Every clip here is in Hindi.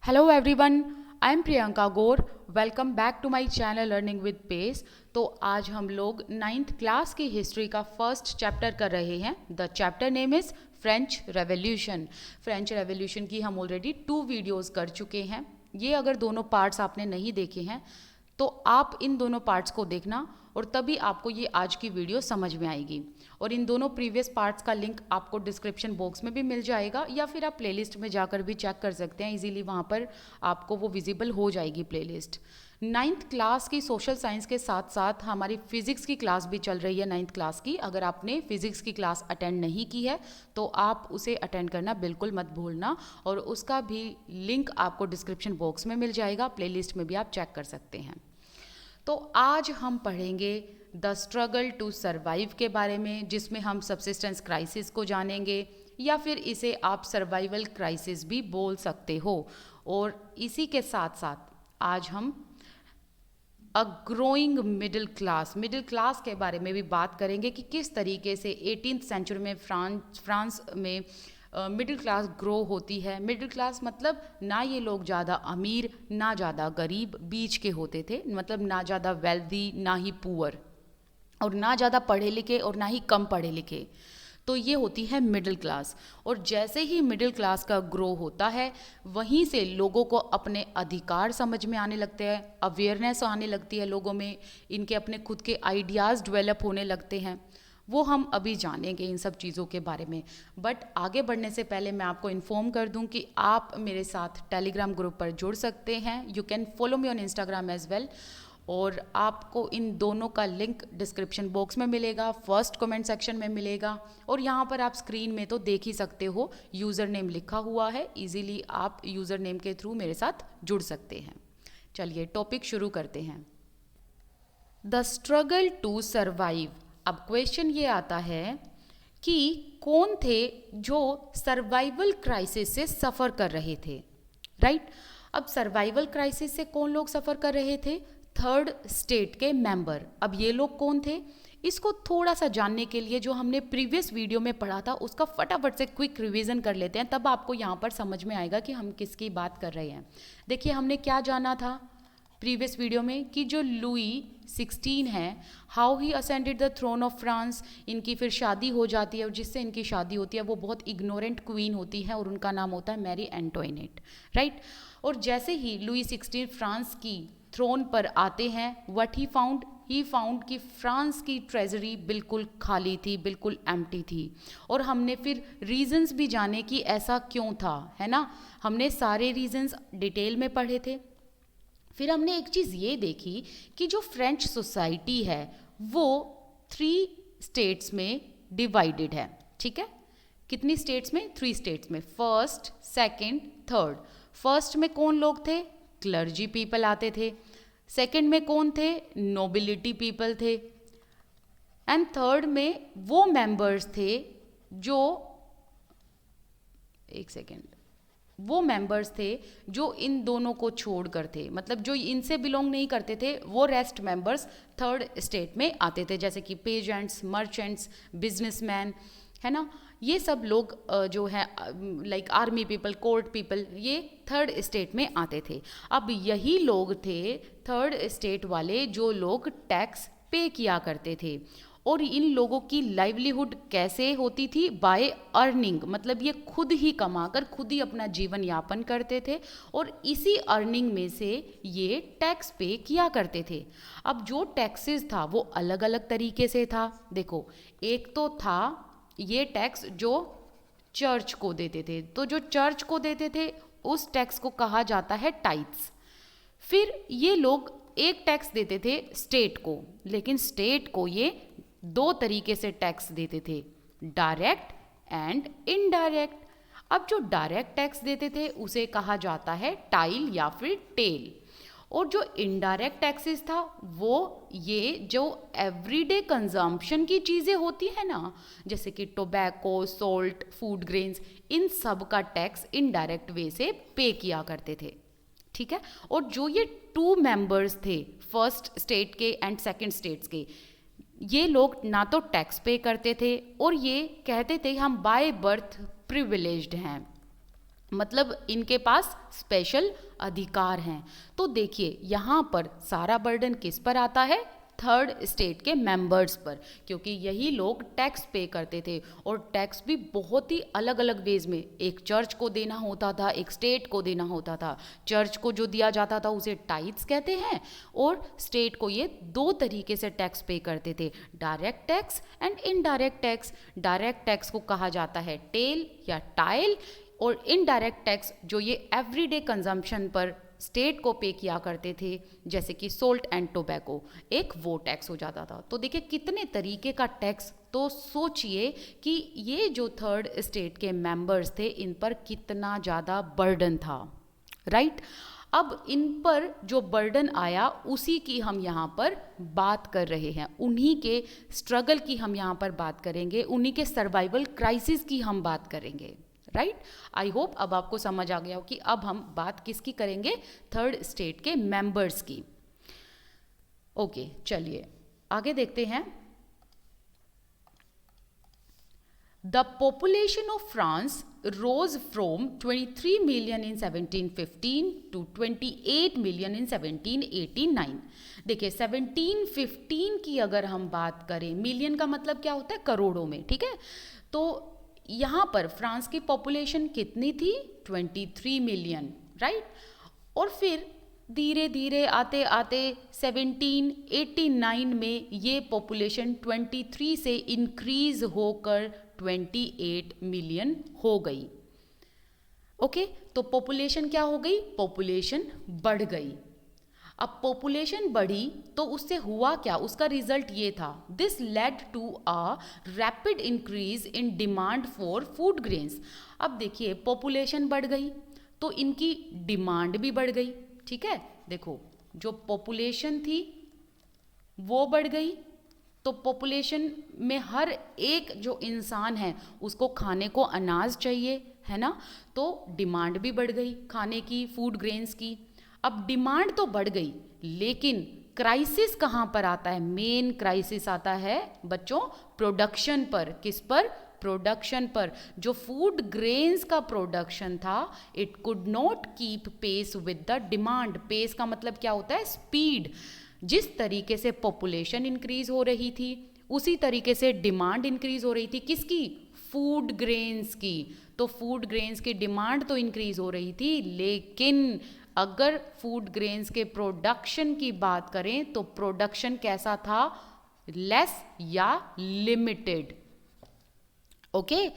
Hello everyone, I am Priyanka Gaur. Welcome back to my channel learning with pace. तो आज हम लोग 9th क्लास की हिस्ट्री का फर्स्ट चैप्टर कर रहे हैं। The chapter name is French revolution. French revolution की हम ऑलरेडी 2 वीडियोस कर चुके हैं। ये अगर दोनों पार्ट्स आपने नहीं देखे हैं तो आप इन दोनों पार्ट्स को देखना और तभी आपको ये आज की वीडियो समझ में आएगी। और इन दोनों प्रीवियस पार्ट्स का लिंक आपको डिस्क्रिप्शन बॉक्स में भी मिल जाएगा या फिर आप प्लेलिस्ट में जाकर भी चेक कर सकते हैं। इजीली वहाँ पर आपको वो विजिबल हो जाएगी प्लेलिस्ट। 9th क्लास की सोशल साइंस के साथ साथ हमारी फिजिक्स की क्लास भी चल रही है 9th क्लास की। अगर आपने फिजिक्स की क्लास अटेंड नहीं की है तो आप उसे अटेंड करना बिल्कुल मत भूलना, और उसका भी लिंक आपको डिस्क्रिप्शन बॉक्स में मिल जाएगा। प्लेलिस्ट में भी आप चेक कर सकते हैं। तो आज हम पढ़ेंगे द स्ट्रगल टू सरवाइव के बारे में, जिसमें हम सबसिस्टेंस क्राइसिस को जानेंगे, या फिर इसे आप सर्वाइवल क्राइसिस भी बोल सकते हो। और इसी के साथ साथ आज हम अ ग्रोइंग मिडिल क्लास के बारे में भी बात करेंगे कि किस तरीके से 18th सेंचुरी में फ्रांस में मिडिल क्लास ग्रो होती है। मिडिल क्लास मतलब ना ये लोग ज़्यादा अमीर ना ज़्यादा गरीब, बीच के होते थे। मतलब ना ज़्यादा वेल्दी ना ही पुअर, और ना ज़्यादा पढ़े लिखे और ना ही कम पढ़े लिखे। तो ये होती है मिडिल क्लास। और जैसे ही मिडिल क्लास का ग्रो होता है वहीं से लोगों को अपने अधिकार समझ में आने लगते हैं, अवेयरनेस आने लगती है लोगों में, इनके अपने खुद के आइडियाज़ डेवलप होने लगते हैं। वो हम अभी जानेंगे इन सब चीज़ों के बारे में। बट आगे बढ़ने से पहले मैं आपको इन्फॉर्म कर दूं कि आप मेरे साथ टेलीग्राम ग्रुप पर जुड़ सकते हैं। You can follow me on Instagram as well. और आपको इन दोनों का लिंक डिस्क्रिप्शन बॉक्स में मिलेगा, फर्स्ट कमेंट सेक्शन में मिलेगा, और यहाँ पर आप स्क्रीन में तो देख ही सकते हो यूज़र नेम लिखा हुआ है। इजीली आप यूज़र नेम के थ्रू मेरे साथ जुड़ सकते हैं। चलिए टॉपिक शुरू करते हैं। The struggle to survive. अब क्वेश्चन ये आता है कि कौन थे जो सर्वाइवल क्राइसिस से सफ़र कर रहे थे, राइट? अब सर्वाइवल क्राइसिस से कौन लोग सफ़र कर रहे थे? थर्ड स्टेट के मेंबर। अब ये लोग कौन थे? इसको थोड़ा सा जानने के लिए जो हमने प्रीवियस वीडियो में पढ़ा था उसका फटाफट से क्विक रिवीजन कर लेते हैं, तब आपको यहाँ पर समझ में आएगा कि हम किसकी बात कर रहे हैं। देखिए, हमने क्या जाना था प्रीवियस वीडियो में कि जो लुई 16 है, how he ascended the throne of France. इनकी फिर शादी हो जाती है, और जिससे इनकी शादी होती है वो बहुत इग्नोरेंट क्वीन होती है, और उनका नाम होता है मैरी एंटोइनेट, राइट? और जैसे ही लुई 16 फ्रांस की थ्रोन पर आते हैं, व्हाट ही फाउंड कि फ्रांस की ट्रेजरी बिल्कुल खाली थी, बिल्कुल एम्प्टी थी। और हमने फिर रीजंस भी जाने कि ऐसा क्यों था, है ना? हमने सारे रीजंस डिटेल में पढ़े थे। फिर हमने एक चीज़ ये देखी कि जो फ्रेंच सोसाइटी है वो 3 स्टेट्स में डिवाइडेड है, ठीक है? कितनी स्टेट्स में? 3 स्टेट्स में, फर्स्ट, सेकंड, थर्ड। फर्स्ट में कौन लोग थे? क्लर्जी पीपल आते थे। सेकंड में कौन थे? नोबिलिटी पीपल थे। एंड थर्ड में वो मेंबर्स थे जो, एक सेकेंड, वो मेंबर्स थे जो इन दोनों को छोड़ कर थे, मतलब जो इनसे बिलोंग नहीं करते थे, वो रेस्ट मेंबर्स थर्ड स्टेट में आते थे, जैसे कि पेजेंट्स, मर्चेंट्स, बिजनेसमैन, है ना? ये सब लोग जो है like army people, court people, ये थर्ड स्टेट में आते थे। अब यही लोग थे थर्ड स्टेट वाले जो लोग टैक्स पे किया करते थे। और इन लोगों की लाइवलीहुड कैसे होती थी? बाय अर्निंग, मतलब ये खुद ही कमाकर खुद ही अपना जीवन यापन करते थे, और इसी अर्निंग में से ये टैक्स पे किया करते थे। अब जो टैक्सेस था वो अलग अलग तरीके से था। देखो, एक तो था ये टैक्स जो चर्च को देते थे, तो जो चर्च को देते थे उस टैक्स को कहा जाता है टाइट्स। फिर ये लोग एक टैक्स देते थे स्टेट को, लेकिन स्टेट को ये 2 तरीके से टैक्स देते थे, डायरेक्ट एंड इनडायरेक्ट। अब जो डायरेक्ट टैक्स देते थे उसे कहा जाता है टाइल या फिर टेल, और जो इनडायरेक्ट टैक्सेस था वो ये जो एवरीडे कंजम्पशन की चीज़ें होती है ना, जैसे कि टोबैको, सोल्ट, फूड ग्रेन्स, इन सब का टैक्स इनडायरेक्ट वे से पे किया करते थे, ठीक है? और जो ये 2 मेंबर्स थे फर्स्ट स्टेट के एंड सेकंड स्टेट्स के, ये लोग ना तो टैक्स पे करते थे और ये कहते थे हम बाय बर्थ प्रिविलेज्ड हैं। मतलब इनके पास स्पेशल अधिकार हैं। तो देखिए यहाँ पर सारा बर्डन किस पर आता है, थर्ड स्टेट के मेंबर्स पर, क्योंकि यही लोग टैक्स पे करते थे और टैक्स भी बहुत ही अलग अलग वेज में, एक चर्च को देना होता था, एक स्टेट को देना होता था। चर्च को जो दिया जाता था उसे टाइट्स कहते हैं और स्टेट को ये दो तरीके से टैक्स पे करते थे, direct tax and indirect tax. Direct tax को कहा जाता है टेल या टाइल, और इनडायरेक्ट टैक्स जो ये एवरीडे कंजम्पशन पर स्टेट को पे किया करते थे, जैसे कि सोल्ट एंड टोबैको, एक वो टैक्स हो जाता था। तो देखिए कितने तरीके का टैक्स, तो सोचिए कि ये जो थर्ड स्टेट के मेंबर्स थे इन पर कितना ज़्यादा बर्डन था, राइट। अब इन पर जो बर्डन आया उसी की हम यहाँ पर बात कर रहे हैं, उन्हीं के स्ट्रगल की हम यहाँ पर बात करेंगे, उन्हीं के सर्वाइवल क्राइसिस की हम बात करेंगे, राइट। आई होप अब आपको समझ आ गया हो कि अब हम बात किसकी करेंगे, थर्ड स्टेट के मेंबर्स की। ओके चलिए आगे देखते हैं। The population of France rose from 23 million in 1715 to 28 million in 1789। देखिए 1715 की अगर हम बात करें, मिलियन का मतलब क्या होता है, करोड़ों में, ठीक है। तो यहाँ पर फ्रांस की पॉपुलेशन कितनी थी, 23 मिलियन, राइट। और फिर धीरे धीरे आते आते 1789 में ये पॉपुलेशन 23 से इंक्रीज होकर 28 मिलियन हो गई। ओके, तो पॉपुलेशन क्या हो गई, पॉपुलेशन बढ़ गई। अब पॉपुलेशन बढ़ी तो उससे हुआ क्या, उसका रिजल्ट ये था, this led to a rapid increase in demand for food grains. अब देखिए पॉपुलेशन बढ़ गई तो इनकी डिमांड भी बढ़ गई, ठीक है। देखो जो पॉपुलेशन थी वो बढ़ गई, तो पॉपुलेशन में हर एक जो इंसान है उसको खाने को अनाज चाहिए, है ना, तो डिमांड भी बढ़ गई खाने की, फूड ग्रेन्स की। अब डिमांड तो बढ़ गई लेकिन क्राइसिस कहाँ पर आता है, मेन क्राइसिस आता है बच्चों प्रोडक्शन पर। किस पर, प्रोडक्शन पर। जो फूड ग्रेन्स का प्रोडक्शन था it could not keep pace with the demand. Pace का मतलब क्या होता है, स्पीड। जिस तरीके से पॉपुलेशन इंक्रीज हो रही थी उसी तरीके से डिमांड इंक्रीज हो रही थी, किसकी, फूड ग्रेन्स की। तो फूड ग्रेन्स की डिमांड तो इंक्रीज हो रही थी, लेकिन अगर फूड ग्रेन्स के प्रोडक्शन की बात करें तो प्रोडक्शन कैसा था, लेस या लिमिटेड। ओके,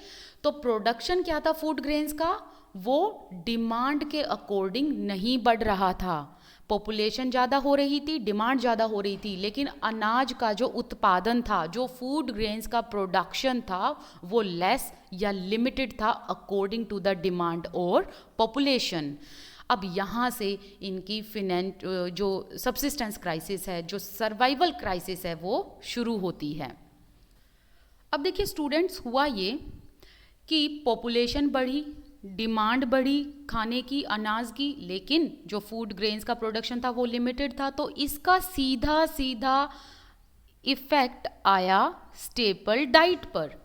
तो प्रोडक्शन क्या था फूड ग्रेन्स का, वो डिमांड के अकॉर्डिंग नहीं बढ़ रहा था। पॉपुलेशन ज़्यादा हो रही थी, डिमांड ज़्यादा हो रही थी, लेकिन अनाज का जो उत्पादन था, जो फूड ग्रेन्स का प्रोडक्शन था, वो लेस या लिमिटेड था अकॉर्डिंग टू द डिमांड और पॉपुलेशन। अब यहाँ से इनकी जो सब्सिस्टेंस क्राइसिस है, जो सर्वाइवल क्राइसिस है, वो शुरू होती है। अब देखिए स्टूडेंट्स, हुआ ये कि पॉपुलेशन बढ़ी, डिमांड बढ़ी खाने की, अनाज की, लेकिन जो फूड ग्रेन्स का प्रोडक्शन था वो लिमिटेड था। तो इसका सीधा सीधा इफेक्ट आया स्टेपल डाइट पर,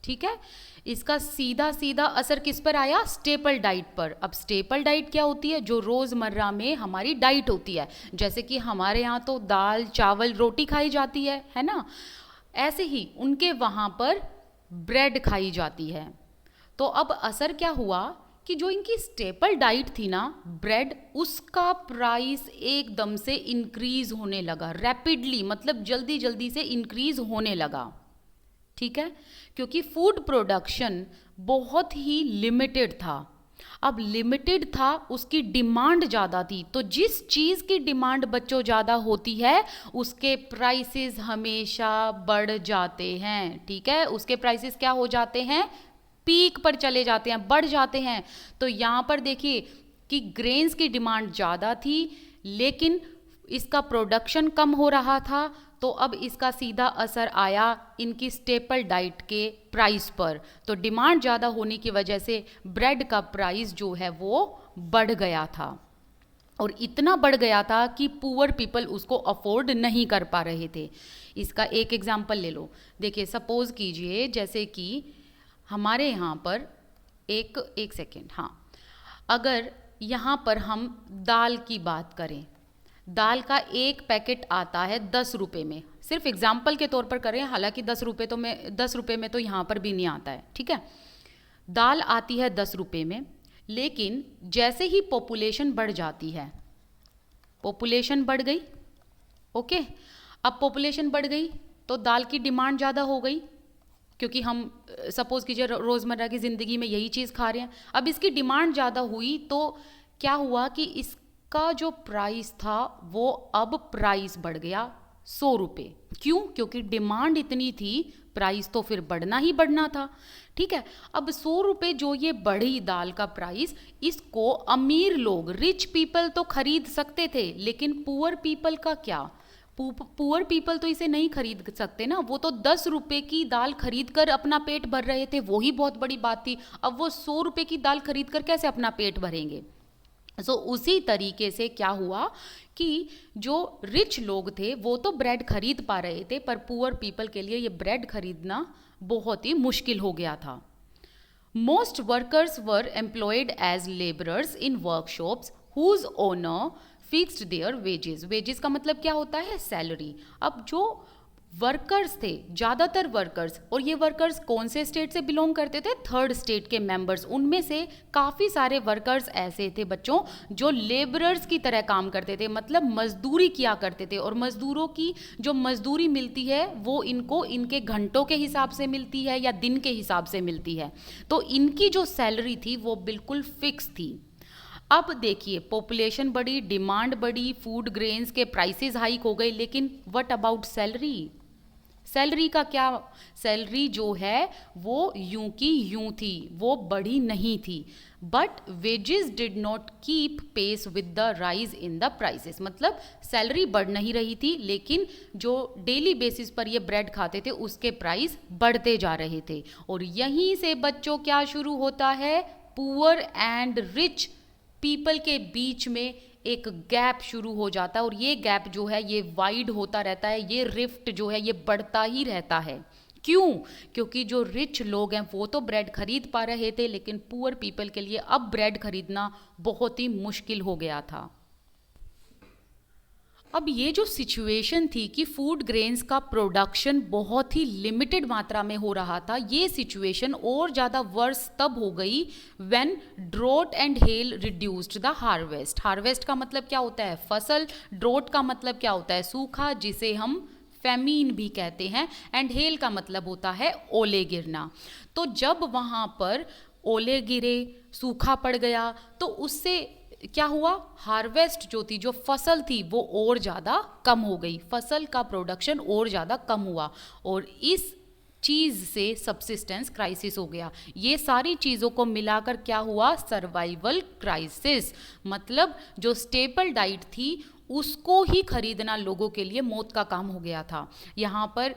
ठीक है। इसका सीधा सीधा असर किस पर आया, स्टेपल डाइट पर। अब स्टेपल डाइट क्या होती है, जो रोज़मर्रा में हमारी डाइट होती है, जैसे कि हमारे यहाँ तो दाल चावल रोटी खाई जाती है ना, ऐसे ही उनके वहाँ पर ब्रेड खाई जाती है। तो अब असर क्या हुआ कि जो इनकी स्टेपल डाइट थी ना, ब्रेड, उसका प्राइस एकदम से इंक्रीज होने लगा, रैपिडली, मतलब जल्दी जल्दी से इंक्रीज होने लगा, ठीक है, क्योंकि फूड प्रोडक्शन बहुत ही लिमिटेड था। अब लिमिटेड था, उसकी डिमांड ज़्यादा थी, तो जिस चीज़ की डिमांड बच्चों ज़्यादा होती है उसके प्राइसेस हमेशा बढ़ जाते हैं, ठीक है। उसके प्राइसेस क्या हो जाते हैं, पीक पर चले जाते हैं, बढ़ जाते हैं। तो यहाँ पर देखिए कि ग्रेन्स की डिमांड ज़्यादा थी लेकिन इसका प्रोडक्शन कम हो रहा था, तो अब इसका सीधा असर आया इनकी स्टेपल डाइट के प्राइस पर। तो डिमांड ज़्यादा होने की वजह से ब्रेड का प्राइस जो है वो बढ़ गया था, और इतना बढ़ गया था कि पुअर पीपल उसको अफोर्ड नहीं कर पा रहे थे। इसका एक एग्जाम्पल ले लो। देखिए सपोज कीजिए जैसे कि हमारे यहाँ पर एक सेकेंड, हाँ, अगर यहाँ पर हम दाल की बात करें, दाल का एक पैकेट आता है 10 रुपये में, सिर्फ एग्जाम्पल के तौर पर करें, हालांकि 10 रुपये में तो यहाँ पर भी नहीं आता है, ठीक है। दाल आती है 10 रुपये में, लेकिन जैसे ही पॉपुलेशन बढ़ जाती है, पॉपुलेशन बढ़ गई, ओके, अब पॉपुलेशन बढ़ गई तो दाल की डिमांड ज़्यादा हो गई, क्योंकि हम सपोज़ कीजिए रोज़मर्रा की ज़िंदगी में यही चीज़ खा रहे हैं। अब इसकी डिमांड ज़्यादा हुई तो क्या हुआ कि इसका जो प्राइस था वो अब प्राइस बढ़ गया 100 रुपये। क्यों? क्योंकि डिमांड इतनी थी, प्राइस तो फिर बढ़ना ही बढ़ना था, ठीक है। अब 100 रुपये जो ये बढ़ी दाल का प्राइस, इसको अमीर लोग, रिच पीपल तो खरीद सकते थे, लेकिन पुअर पीपल का क्या? पुअर पीपल तो इसे नहीं खरीद सकते ना, वो तो 10 रुपये की दाल खरीद कर अपना पेट भर रहे थे, वही बहुत बड़ी बात थी। अब वो 100 रुपये की दाल खरीद कर कैसे अपना पेट भरेंगे? उसी तरीके से क्या हुआ कि जो रिच लोग थे वो तो ब्रेड खरीद पा रहे थे, पर पुअर पीपल के लिए ये ब्रेड खरीदना बहुत ही मुश्किल हो गया था। Most workers were employed as labourers in workshops whose owner fixed their wages. Wages का मतलब क्या होता है? सैलरी। अब जो वर्कर्स थे, ज़्यादातर वर्कर्स, और ये वर्कर्स कौन से स्टेट से बिलोंग करते थे? थर्ड स्टेट के मेंबर्स। उनमें से काफ़ी सारे वर्कर्स ऐसे थे बच्चों जो लेबरर्स की तरह काम करते थे, मतलब मजदूरी किया करते थे, और मजदूरों की जो मजदूरी मिलती है वो इनको इनके घंटों के हिसाब से मिलती है या दिन के हिसाब से मिलती है। तो इनकी जो सैलरी थी वो बिल्कुल फिक्स थी। अब देखिए, पॉपुलेशन बढ़ी, डिमांड बढ़ी, फूड ग्रेन्स के प्राइसेस हाइक हो गए, लेकिन व्हाट अबाउट सैलरी? सैलरी का क्या? सैलरी जो है वो यूं की यूं थी, वो बढ़ी नहीं थी। But wages did not keep pace with the rise in the prices. मतलब सैलरी बढ़ नहीं रही थी, लेकिन जो डेली बेसिस पर ये ब्रेड खाते थे उसके प्राइस बढ़ते जा रहे थे। और यहीं से बच्चों क्या शुरू होता है? पुअर एंड रिच पीपल के बीच में एक गैप शुरू हो जाता है, और ये गैप जो है ये वाइड होता रहता है, ये रिफ्ट जो है ये बढ़ता ही रहता है। क्यों? क्योंकि जो रिच लोग हैं वो तो ब्रेड खरीद पा रहे थे, लेकिन पुअर पीपल के लिए अब ब्रेड खरीदना बहुत ही मुश्किल हो गया था। अब ये जो सिचुएशन थी कि फूड ग्रेन्स का प्रोडक्शन बहुत ही लिमिटेड मात्रा में हो रहा था, ये सिचुएशन और ज़्यादा वर्स तब हो गई when draught and hell reduced the harvest. Harvest का मतलब क्या होता है? फसल। ड्रोट का मतलब क्या होता है? सूखा, जिसे हम फेमीन भी कहते हैं। एंड हेल का मतलब होता है ओले गिरना। तो जब वहाँ पर ओले गिरे, सूखा पड़ गया, तो उससे क्या हुआ? हार्वेस्ट जो थी, जो फसल थी, वो और ज़्यादा कम हो गई, फसल का प्रोडक्शन और ज़्यादा कम हुआ, और इस चीज़ से सब्सिस्टेंस क्राइसिस हो गया। ये सारी चीज़ों को मिलाकर क्या हुआ? Survival crisis. मतलब जो स्टेपल डाइट थी उसको ही खरीदना लोगों के लिए मौत का काम हो गया था। यहाँ पर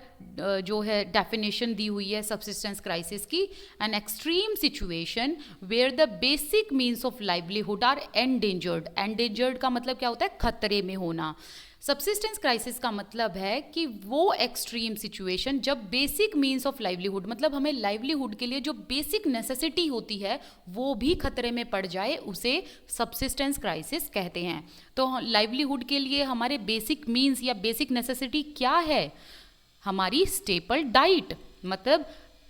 जो है डेफिनेशन दी हुई है सब्सिस्टेंस क्राइसिस की, an extreme situation where the basic means of livelihood are endangered. Endangered का मतलब क्या होता है? खतरे में होना। सब्सिस्टेंस क्राइसिस का मतलब है कि वो एक्सट्रीम सिचुएशन जब बेसिक मीन्स ऑफ लाइवलीहुड, मतलब हमें लाइवलीहुड के लिए जो बेसिक नेसेसिटी होती है वो भी खतरे में पड़ जाए, उसे सब्सिस्टेंस क्राइसिस कहते हैं। तो लाइवलीहुड के लिए हमारे बेसिक मीन्स या बेसिक नेसेसिटी क्या है? हमारी स्टेपल डाइट। मतलब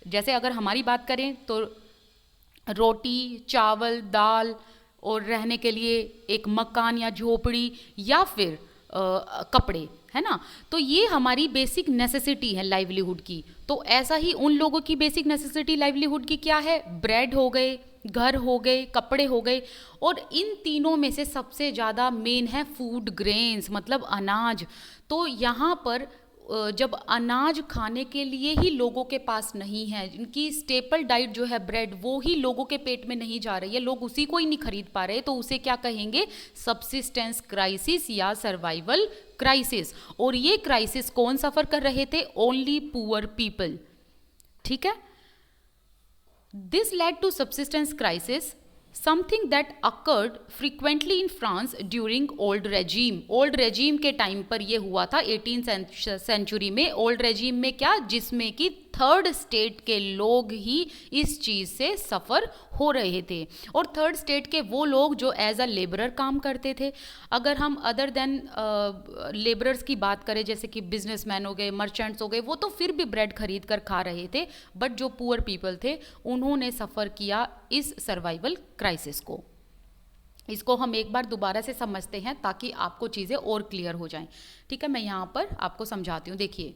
जैसे अगर हमारी बात करें तो रोटी, चावल, दाल, और रहने के लिए एक मकान या झोपड़ी, या फिर कपड़े, है ना। तो ये हमारी बेसिक नेसेसिटी है लाइवलीहुड की। तो ऐसा ही उन लोगों की बेसिक नेसेसिटी लाइवलीहुड की क्या है? ब्रेड हो गए, घर हो गए, कपड़े हो गए, और इन तीनों में से सबसे ज़्यादा मेन है फूड ग्रेन्स, मतलब अनाज। तो यहाँ पर जब अनाज खाने के लिए ही लोगों के पास नहीं है, इनकी स्टेपल डाइट जो है ब्रेड, वो ही लोगों के पेट में नहीं जा रही है, लोग उसी को ही नहीं खरीद पा रहे, तो उसे क्या कहेंगे? सब्सिस्टेंस क्राइसिस या सर्वाइवल क्राइसिस। और ये क्राइसिस कौन सफ़र कर रहे थे? ओनली पुअर पीपल, ठीक है। This led to subsistence crisis something that occurred frequently in France during old regime. Old regime के टाइम पर यह हुआ था 18th सेंचुरी में। ओल्ड रेजीम में क्या, जिसमें कि थर्ड स्टेट के लोग ही इस चीज़ से सफ़र हो रहे थे, और थर्ड स्टेट के वो लोग जो एज अ लेबरर काम करते थे। अगर हम अदर देन लेबरर्स की बात करें, जैसे कि बिजनेसमैन हो गए, मर्चेंट्स हो गए, वो तो फिर भी ब्रेड खरीद कर खा रहे थे, बट जो पुअर पीपल थे उन्होंने सफ़र किया इस सर्वाइवल क्राइसिस को। इसको हम एक बार दोबारा से समझते हैं ताकि आपको चीज़ें और क्लियर हो जाएं। ठीक है, मैं यहाँ पर आपको समझाती हूँ। देखिए,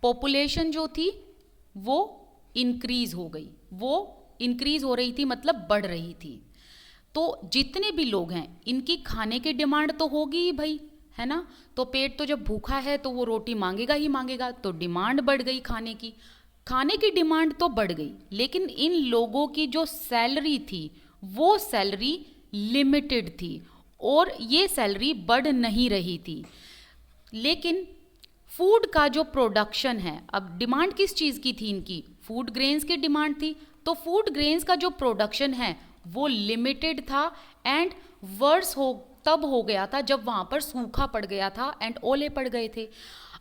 पॉपुलेशन जो थी वो इंक्रीज हो गई, वो इंक्रीज हो रही थी मतलब बढ़ रही थी। तो जितने भी लोग हैं इनकी खाने की डिमांड तो होगी ही भाई, है ना। तो पेट तो जब भूखा है तो वो रोटी मांगेगा ही मांगेगा, तो डिमांड बढ़ गई खाने की। खाने की डिमांड तो बढ़ गई, लेकिन इन लोगों की जो सैलरी थी वो सैलरी लिमिटेड थी, और ये सैलरी बढ़ नहीं रही थी। लेकिन फूड का जो प्रोडक्शन है, अब डिमांड किस चीज़ की थी इनकी, फूड ग्रेन्स की डिमांड थी। तो फूड ग्रेन्स का जो प्रोडक्शन है वो लिमिटेड था, एंड वर्स तब हो गया था जब वहाँ पर सूखा पड़ गया था एंड ओले पड़ गए थे।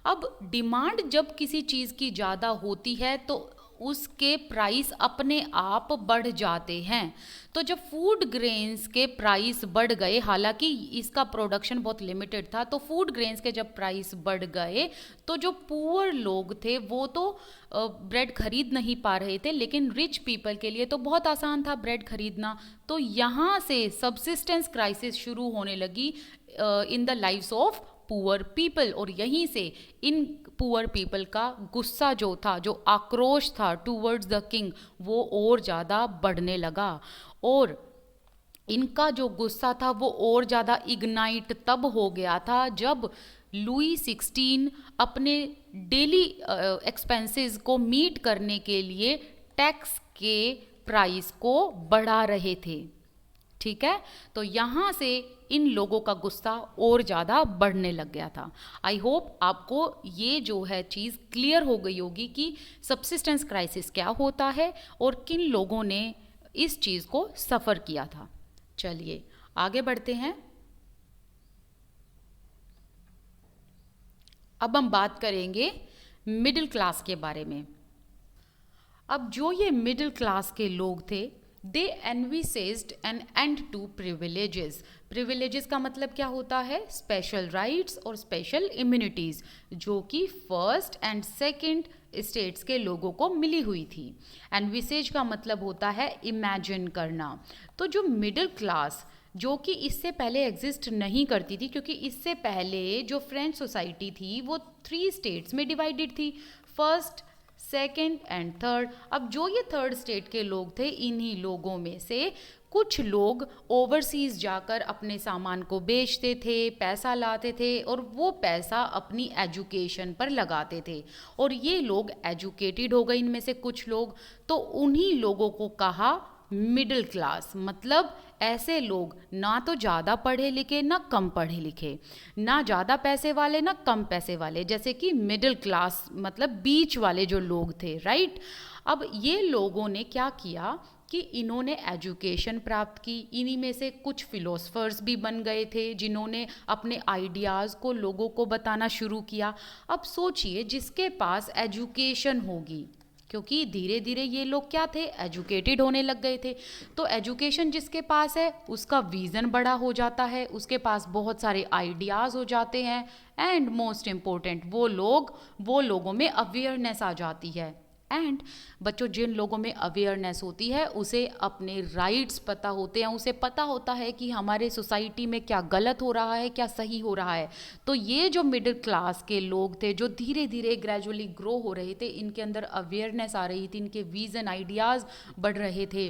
अब डिमांड जब किसी चीज़ की ज़्यादा होती है तो उसके प्राइस अपने आप बढ़ जाते हैं। तो जब फूड ग्रेन्स के प्राइस बढ़ गए, हालांकि इसका प्रोडक्शन बहुत लिमिटेड था, तो फूड ग्रेन्स के जब प्राइस बढ़ गए तो जो पुअर लोग थे वो तो ब्रेड खरीद नहीं पा रहे थे, लेकिन रिच पीपल के लिए तो बहुत आसान था ब्रेड खरीदना। तो यहाँ से सब्सिस्टेंस क्राइसिस शुरू होने लगी in the lives of poor people, और यहीं से इन पुअर पीपल का गुस्सा जो था, जो आक्रोश था टूवर्ड्स द किंग, वो और ज़्यादा बढ़ने लगा। और इनका जो गुस्सा था वो और ज़्यादा इग्नाइट तब हो गया था जब लुई 16 अपने डेली एक्सपेंसेस को मीट करने के लिए टैक्स के प्राइस को बढ़ा रहे थे। ठीक है, तो यहाँ से इन लोगों का गुस्सा और ज़्यादा बढ़ने लग गया था। आई होप आपको ये जो है चीज़ क्लियर हो गई होगी कि सब्सिस्टेंस क्राइसिस क्या होता है और किन लोगों ने इस चीज़ को सफ़र किया था। चलिए आगे बढ़ते हैं। अब हम बात करेंगे मिडिल क्लास के बारे में। अब जो ये मिडिल क्लास के लोग थे, they envisaged an end to privileges. Privileges का मतलब क्या होता है, स्पेशल राइट्स और स्पेशल इम्यूनिटीज़ जो कि फर्स्ट एंड सेकंड स्टेट्स के लोगों को मिली हुई थी। एनविसेज का मतलब होता है इमेजिन करना। तो जो मिडिल क्लास जो कि इससे पहले एग्जिस्ट नहीं करती थी, क्योंकि इससे पहले जो फ्रेंच सोसाइटी थी वो 3 स्टेट्स में डिवाइडेड थी, फर्स्ट, सेकेंड एंड थर्ड। अब जो ये थर्ड स्टेट के लोग थे, इन्हीं लोगों में से कुछ लोग ओवरसीज जाकर अपने सामान को बेचते थे, पैसा लाते थे और वो पैसा अपनी एजुकेशन पर लगाते थे, और ये लोग एजुकेटेड हो गए इनमें से कुछ लोग। तो उन्हीं लोगों को कहा मिडिल क्लास, मतलब ऐसे लोग ना तो ज़्यादा पढ़े लिखे ना कम पढ़े लिखे, ना ज़्यादा पैसे वाले ना कम पैसे वाले, जैसे कि मिडिल क्लास मतलब बीच वाले जो लोग थे, राइट। अब ये लोगों ने क्या किया कि इन्होंने एजुकेशन प्राप्त की। इन्हीं में से कुछ फिलोसफर्स भी बन गए थे जिन्होंने अपने आइडियाज़ को लोगों को बताना शुरू किया। अब सोचिए, जिसके पास एजुकेशन होगी, क्योंकि धीरे धीरे ये लोग क्या थे, एजुकेटेड होने लग गए थे, तो एजुकेशन जिसके पास है उसका विज़न बड़ा हो जाता है, उसके पास बहुत सारे आइडियाज़ हो जाते हैं, एंड मोस्ट इम्पोर्टेंट वो लोगों में अवेयरनेस आ जाती है। एंड बच्चों, जिन लोगों में अवेयरनेस होती है उसे अपने राइट्स पता होते हैं, उसे पता होता है कि हमारे सोसाइटी में क्या गलत हो रहा है, क्या सही हो रहा है। तो ये जो मिडिल क्लास के लोग थे जो धीरे धीरे ग्रेजुअली ग्रो हो रहे थे, इनके अंदर अवेयरनेस आ रही थी, इनके विज़न आइडियाज़ बढ़ रहे थे,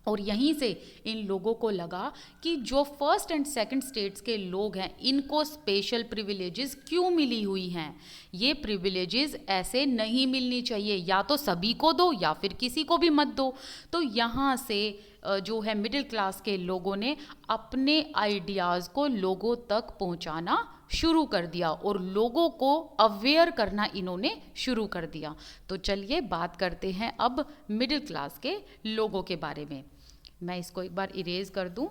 और यहीं से इन लोगों को लगा कि जो फर्स्ट एंड सेकंड स्टेट्स के लोग हैं इनको स्पेशल प्रिविलेजेस क्यों मिली हुई हैं। ये प्रिविलेजेस ऐसे नहीं मिलनी चाहिए, या तो सभी को दो या फिर किसी को भी मत दो। तो यहाँ से जो है मिडिल क्लास के लोगों ने अपने आइडियाज़ को लोगों तक पहुँचाना शुरू कर दिया और लोगों को अवेयर करना इन्होंने शुरू कर दिया। तो चलिए बात करते हैं अब मिडिल क्लास के लोगों के बारे में। मैं इसको एक बार इरेज कर दूं।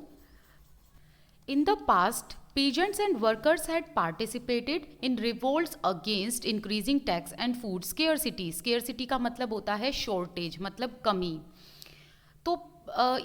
In the past, peasants and workers had participated in revolts against increasing tax and food scarcity. Scarcity का मतलब होता है shortage, मतलब कमी। तो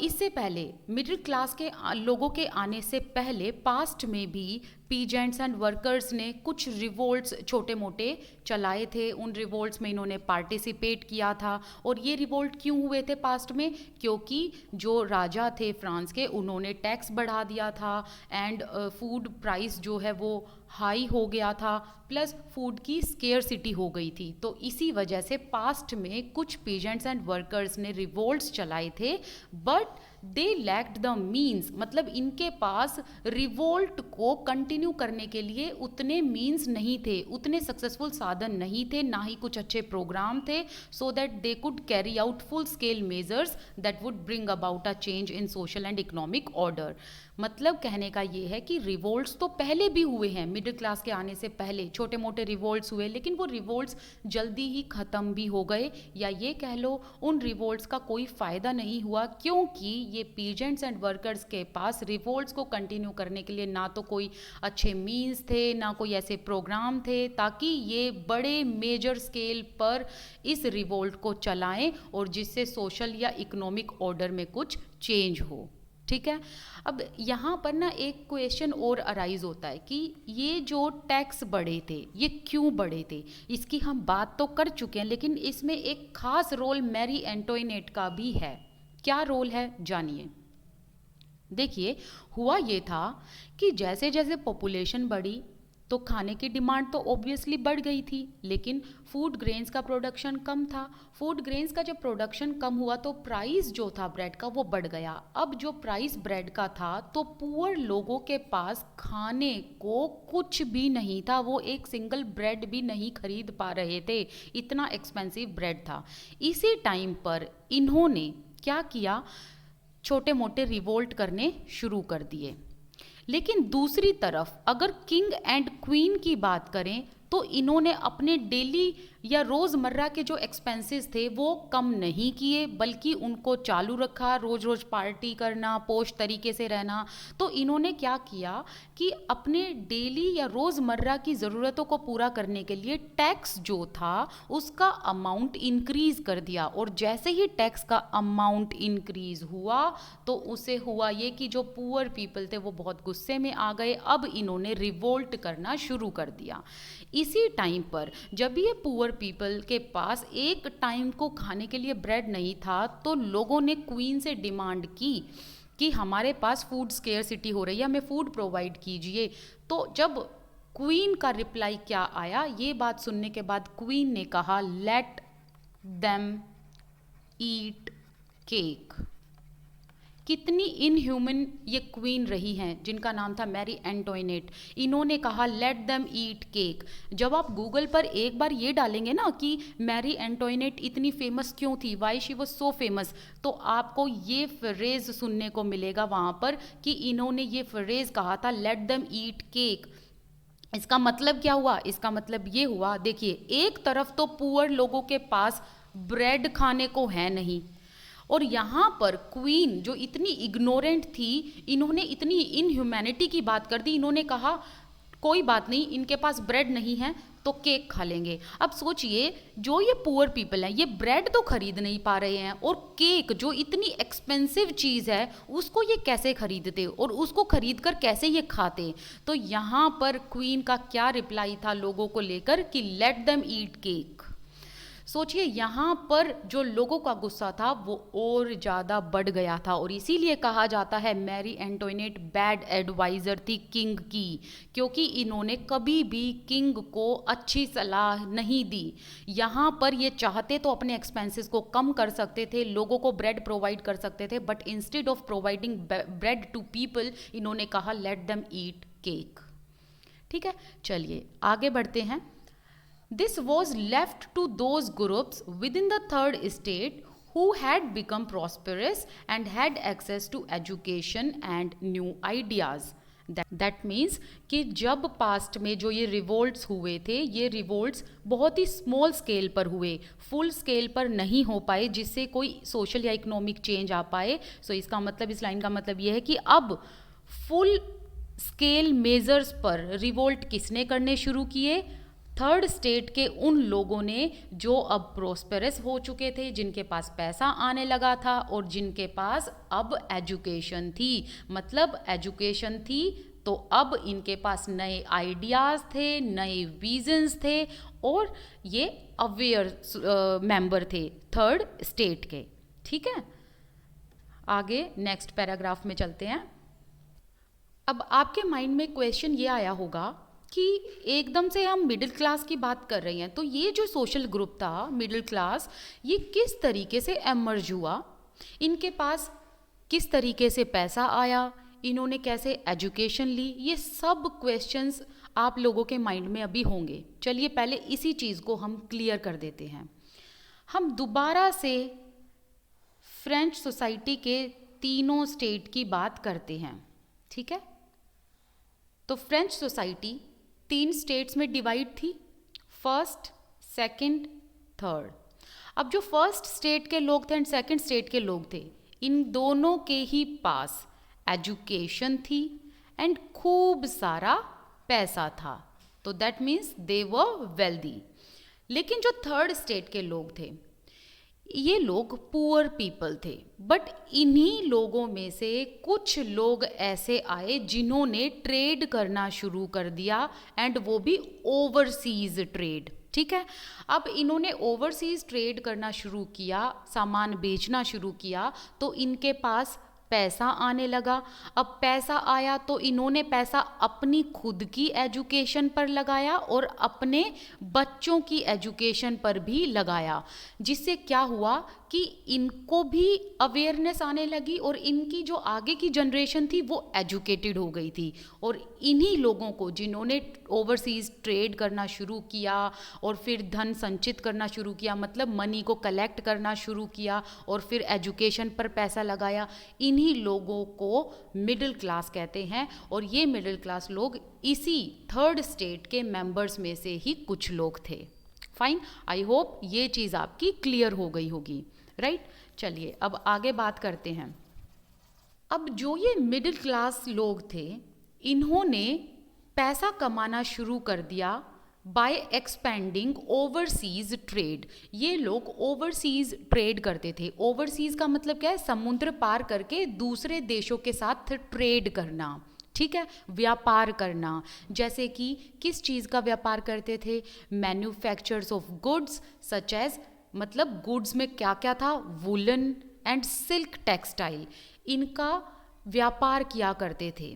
इससे पहले मिडिल क्लास के लोगों के आने से पहले पास्ट में भी पीजेंट्स एंड वर्कर्स ने कुछ रिवोल्ट्स छोटे मोटे चलाए थे। उन रिवोल्ट्स में इन्होंने पार्टिसिपेट किया था। और ये रिवोल्ट क्यों हुए थे पास्ट में? क्योंकि जो राजा थे फ्रांस के, उन्होंने टैक्स बढ़ा दिया था एंड फूड प्राइस जो है वो हाई हो गया था, प्लस फूड की स्केयरसिटी हो गई थी। तो इसी वजह से पास्ट में कुछ पीजेंट्स एंड वर्कर्स ने रिवोल्ट्स चलाए थे, but they lacked the means, मतलब इनके पास रिवोल्ट को कंटिन्यू करने के लिए उतने मीन्स नहीं थे, उतने सक्सेसफुल साधन नहीं थे, ना ही कुछ अच्छे प्रोग्राम थे, so that they could carry out full scale measures that would bring about a change in social and economic order. मतलब कहने का ये है कि रिवोल्ट्स तो पहले भी हुए हैं, मिडिल क्लास के आने से पहले छोटे मोटे रिवोल्ट्स हुए, लेकिन वो रिवोल्ट्स जल्दी ही ख़त्म भी हो गए, या ये कह लो उन रिवोल्ट्स का कोई फ़ायदा नहीं हुआ, क्योंकि ये पीजेंट्स एंड वर्कर्स के पास रिवोल्ट्स को कंटिन्यू करने के लिए ना तो कोई अच्छे मीन्स थे, ना कोई ऐसे प्रोग्राम थे ताकि ये बड़े मेजर स्केल पर इस रिवोल्ट को चलाएं और जिससे सोशल या इकोनॉमिक ऑर्डर में कुछ चेंज हो। ठीक है, अब यहाँ पर ना एक क्वेश्चन और अराइज होता है कि ये जो टैक्स बढ़े थे ये क्यों बढ़े थे। इसकी हम बात तो कर चुके हैं, लेकिन इसमें एक खास रोल मैरी एंटोइनेट का भी है। क्या रोल है जानिए। देखिए, हुआ ये था कि जैसे जैसे पॉपुलेशन बढ़ी तो खाने की डिमांड तो ऑब्वियसली बढ़ गई थी, लेकिन फूड ग्रेन्स का प्रोडक्शन कम था। फूड ग्रेन्स का जब प्रोडक्शन कम हुआ तो प्राइस जो था ब्रेड का वो बढ़ गया। अब जो प्राइस ब्रेड का था तो पुअर लोगों के पास खाने को कुछ भी नहीं था, वो एक सिंगल ब्रेड भी नहीं खरीद पा रहे थे, इतना एक्सपेंसिव ब्रेड था। इसी टाइम पर इन्होंने क्या किया, छोटे मोटे रिवोल्ट करने शुरू कर दिए। लेकिन दूसरी तरफ अगर किंग एंड क्वीन की बात करें तो इन्होंने अपने डेली या रोज़मर्रा के जो एक्सपेंसेस थे वो कम नहीं किए, बल्कि उनको चालू रखा, रोज़ रोज़ पार्टी करना, पोश तरीके से रहना। तो इन्होंने क्या किया कि अपने डेली या रोज़मर्रा की ज़रूरतों को पूरा करने के लिए टैक्स जो था उसका अमाउंट इंक्रीज़ कर दिया। और जैसे ही टैक्स का अमाउंट इंक्रीज़ हुआ तो उसे हुआ ये कि जो पुअर पीपल थे वो बहुत गुस्से में आ गए। अब इन्होंने रिवोल्ट करना शुरू कर दिया। इसी टाइम पर जब ये पुअर पीपल के पास एक टाइम को खाने के लिए ब्रेड नहीं था तो लोगों ने क्वीन से डिमांड की कि हमारे पास फूड स्केयरसिटी हो रही है, हमें फूड प्रोवाइड कीजिए। तो जब क्वीन का रिप्लाई क्या आया, ये बात सुनने के बाद क्वीन ने कहा, लेट देम ईट केक। कितनी इनह्यूमन ये क्वीन रही हैं जिनका नाम था मैरी एंटोइनेट। इन्होंने कहा लेट देम ईट केक। जब आप गूगल पर एक बार ये डालेंगे ना कि मैरी एंटोइनेट इतनी फेमस क्यों थी, why she was so famous, तो आपको ये फ्रेज सुनने को मिलेगा वहाँ पर कि इन्होंने ये फ्रेज कहा था लेट देम ईट केक। इसका मतलब क्या हुआ? इसका मतलब ये हुआ, देखिए, एक तरफ तो पुअर लोगों के पास ब्रेड खाने को है नहीं, और यहाँ पर क्वीन जो इतनी इग्नोरेंट थी, इन्होंने इतनी इनह्यूमैनिटी की बात कर दी। इन्होंने कहा कोई बात नहीं, इनके पास ब्रेड नहीं है तो केक खा लेंगे। अब सोचिए, जो ये पुअर पीपल हैं ये ब्रेड तो खरीद नहीं पा रहे हैं, और केक जो इतनी एक्सपेंसिव चीज़ है उसको ये कैसे खरीदते और उसको खरीद कर कैसे ये खाते। तो यहाँ पर क्वीन का क्या रिप्लाई था लोगों को लेकर कि लेट देम ईट केक। सोचिए, यहाँ पर जो लोगों का गुस्सा था वो और ज़्यादा बढ़ गया था, और इसीलिए कहा जाता है मैरी एंटोइनेट बैड एडवाइज़र थी किंग की, क्योंकि इन्होंने कभी भी किंग को अच्छी सलाह नहीं दी। यहाँ पर ये चाहते तो अपने एक्सपेंसेस को कम कर सकते थे, लोगों को ब्रेड प्रोवाइड कर सकते थे, but instead of providing bread to people इन्होंने कहा लेट देम ईट केक। ठीक है, चलिए आगे बढ़ते हैं। This was left to those groups within the third estate who had become prosperous and had access to education and new ideas. That means कि जब पास्ट में जो ये रिवोल्ट्स हुए थे, ये रिवोल्ट्स बहुत ही स्मॉल स्केल पर हुए, फुल स्केल पर नहीं हो पाए जिससे कोई सोशल या इकोनॉमिक चेंज आ पाए। सो इसका मतलब, इस लाइन का मतलब ये है कि अब फुल स्केल मेजर्स पर रिवोल्ट किसने करने शुरू किए? थर्ड स्टेट के उन लोगों ने जो अब प्रोस्पेरस हो चुके थे, जिनके पास पैसा आने लगा था और जिनके पास अब एजुकेशन थी। मतलब एजुकेशन थी तो अब इनके पास नए आइडियाज़ थे, नए विजन्स थे और ये अवेयर मेंबर थे थर्ड स्टेट के। ठीक है, आगे नेक्स्ट पैराग्राफ में चलते हैं। अब आपके माइंड में क्वेश्चन ये आया होगा कि एकदम से हम मिडिल क्लास की बात कर रहे हैं, तो ये जो सोशल ग्रुप था मिडिल क्लास, ये किस तरीके से एमर्ज हुआ? इनके पास किस तरीके से पैसा आया? इन्होंने कैसे एजुकेशन ली? ये सब क्वेश्चंस आप लोगों के माइंड में अभी होंगे। चलिए पहले इसी चीज़ को हम क्लियर कर देते हैं। हम दोबारा से फ्रेंच सोसाइटी के तीनों स्टेट की बात करते हैं। ठीक है, तो फ्रेंच सोसाइटी 3 स्टेट्स में डिवाइड थी, फर्स्ट, सेकंड, थर्ड। अब जो फर्स्ट स्टेट के लोग थे एंड सेकंड स्टेट के लोग थे, इन दोनों के ही पास एजुकेशन थी एंड खूब सारा पैसा था, तो that means they were wealthy. लेकिन जो थर्ड स्टेट के लोग थे, ये लोग पुअर पीपल थे, बट इन्हीं लोगों में से कुछ लोग ऐसे आए जिन्होंने ट्रेड करना शुरू कर दिया, एंड वो भी ओवरसीज ट्रेड। ठीक है, अब इन्होंने ओवरसीज ट्रेड करना शुरू किया, सामान बेचना शुरू किया, तो इनके पास पैसा आने लगा। अब पैसा आया तो इन्होंने पैसा अपनी खुद की एजुकेशन पर लगाया और अपने बच्चों की एजुकेशन पर भी लगाया, जिससे क्या हुआ कि इनको भी अवेयरनेस आने लगी और इनकी जो आगे की जनरेशन थी वो एजुकेटेड हो गई थी। और इन्हीं लोगों को जिन्होंने ओवरसीज ट्रेड करना शुरू किया और फिर धन संचित करना शुरू किया, मतलब मनी को कलेक्ट करना शुरू किया और फिर एजुकेशन पर पैसा लगाया, इन्हीं लोगों को मिडिल क्लास कहते हैं। और ये मिडिल क्लास लोग इसी थर्ड स्टेट के मेंबर्स में से ही कुछ लोग थे। फाइन, आई होप ये चीज़ आपकी क्लियर हो गई होगी, राइट। चलिए अब आगे बात करते हैं। अब जो ये मिडिल क्लास लोग थे, इन्होंने पैसा कमाना शुरू कर दिया बाय एक्सपेंडिंग ओवरसीज ट्रेड। ये लोग ओवरसीज ट्रेड करते थे। ओवरसीज का मतलब क्या है? समुद्र पार करके दूसरे देशों के साथ ट्रेड करना। ठीक है, व्यापार करना। जैसे कि किस चीज़ का व्यापार करते थे? Manufacturers of goods such as, मतलब गुड्स में क्या क्या था? वुलन एंड सिल्क टेक्सटाइल, इनका व्यापार किया करते थे।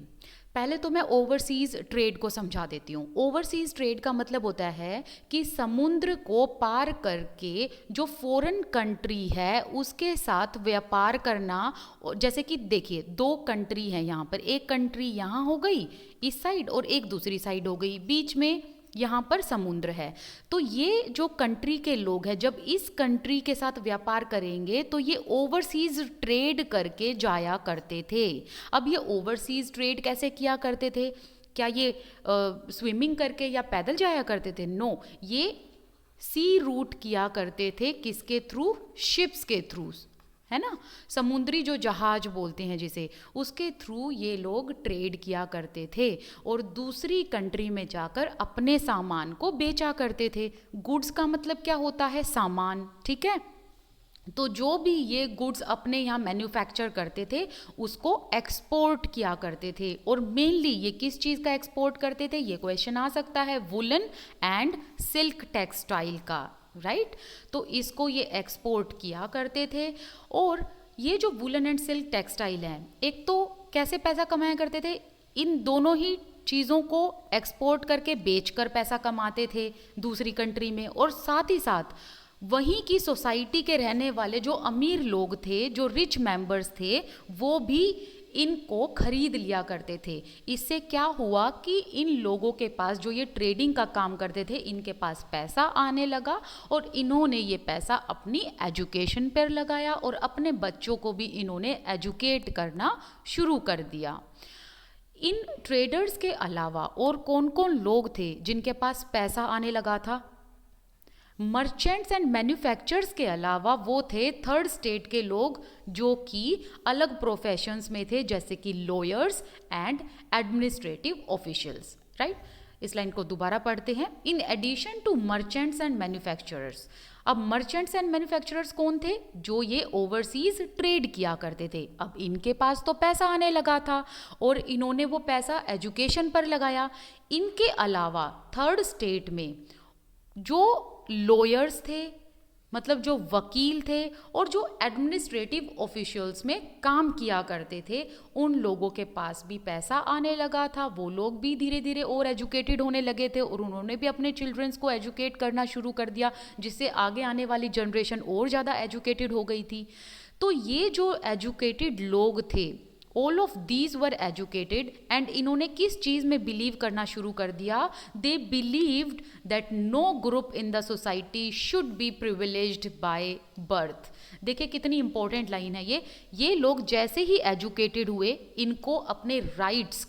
पहले तो मैं ओवरसीज ट्रेड को समझा देती हूँ। ओवरसीज ट्रेड का मतलब होता है कि समुद्र को पार करके जो फॉरेन कंट्री है उसके साथ व्यापार करना। जैसे कि देखिए, 2 कंट्री हैं यहाँ पर, एक कंट्री यहाँ हो गई इस साइड और एक दूसरी साइड हो गई, बीच में यहाँ पर समुद्र है। तो ये जो कंट्री के लोग हैं, जब इस कंट्री के साथ व्यापार करेंगे तो ये ओवरसीज ट्रेड करके जाया करते थे। अब ये ओवरसीज ट्रेड कैसे किया करते थे? क्या ये स्विमिंग करके या पैदल जाया करते थे? नो, ये सी रूट किया करते थे। किसके थ्रू? शिप्स के थ्रू, है ना, समुद्री जो जहाज बोलते हैं जिसे, उसके थ्रू ये लोग ट्रेड किया करते थे और दूसरी कंट्री में जाकर अपने सामान को बेचा करते थे। गुड्स का मतलब क्या होता है? सामान। ठीक है, तो जो भी ये गुड्स अपने यहाँ मैन्युफैक्चर करते थे उसको एक्सपोर्ट किया करते थे। और मेनली ये किस चीज़ का एक्सपोर्ट करते थे? ये क्वेश्चन आ सकता है, वुलन एंड सिल्क टेक्सटाइल का, राइट। तो इसको ये एक्सपोर्ट किया करते थे। और ये जो वुलन एंड सिल्क टेक्सटाइल है, एक तो कैसे पैसा कमाया करते थे? इन दोनों ही चीज़ों को एक्सपोर्ट करके बेचकर पैसा कमाते थे दूसरी कंट्री में, और साथ ही साथ वहीं की सोसाइटी के रहने वाले जो अमीर लोग थे, जो रिच मेंबर्स थे, वो भी इनको खरीद लिया करते थे। इससे क्या हुआ कि इन लोगों के पास, जो ये ट्रेडिंग का काम करते थे, इनके पास पैसा आने लगा और इन्होंने ये पैसा अपनी एजुकेशन पर लगाया और अपने बच्चों को भी इन्होंने एजुकेट करना शुरू कर दिया। इन ट्रेडर्स के अलावा और कौन कौन लोग थे जिनके पास पैसा आने लगा था? मर्चेंट्स एंड मैन्युफैक्चरर्स के अलावा वो थे थर्ड स्टेट के लोग जो कि अलग प्रोफेशंस में थे, जैसे कि lawyers and administrative officials, right. इस लाइन को दोबारा पढ़ते हैं। In addition to merchants and manufacturers, अब मर्चेंट्स एंड मैन्युफैक्चरर्स कौन थे? जो ये ओवरसीज ट्रेड किया करते थे। अब इनके पास तो पैसा आने लगा था और इन्होंने वो पैसा एजुकेशन पर लगाया। इनके अलावा थर्ड स्टेट में जो लॉयर्स थे, मतलब जो वकील थे और जो एडमिनिस्ट्रेटिव ऑफिशियल्स में काम किया करते थे, उन लोगों के पास भी पैसा आने लगा था। वो लोग भी धीरे धीरे और एजुकेटेड होने लगे थे और उन्होंने भी अपने चिल्ड्रंस को एजुकेट करना शुरू कर दिया, जिससे आगे आने वाली जनरेशन और ज़्यादा एजुकेटेड हो गई थी। तो ये जो एजुकेटेड लोग थे, all of these were educated, and इन्होंने किस चीज़ में बिलीव करना शुरू कर दिया? They believed that no group in the society should be privileged by birth. देखिए कितनी इंपॉर्टेंट लाइन है ये लोग जैसे ही एजुकेटेड हुए, इनको अपने राइट्स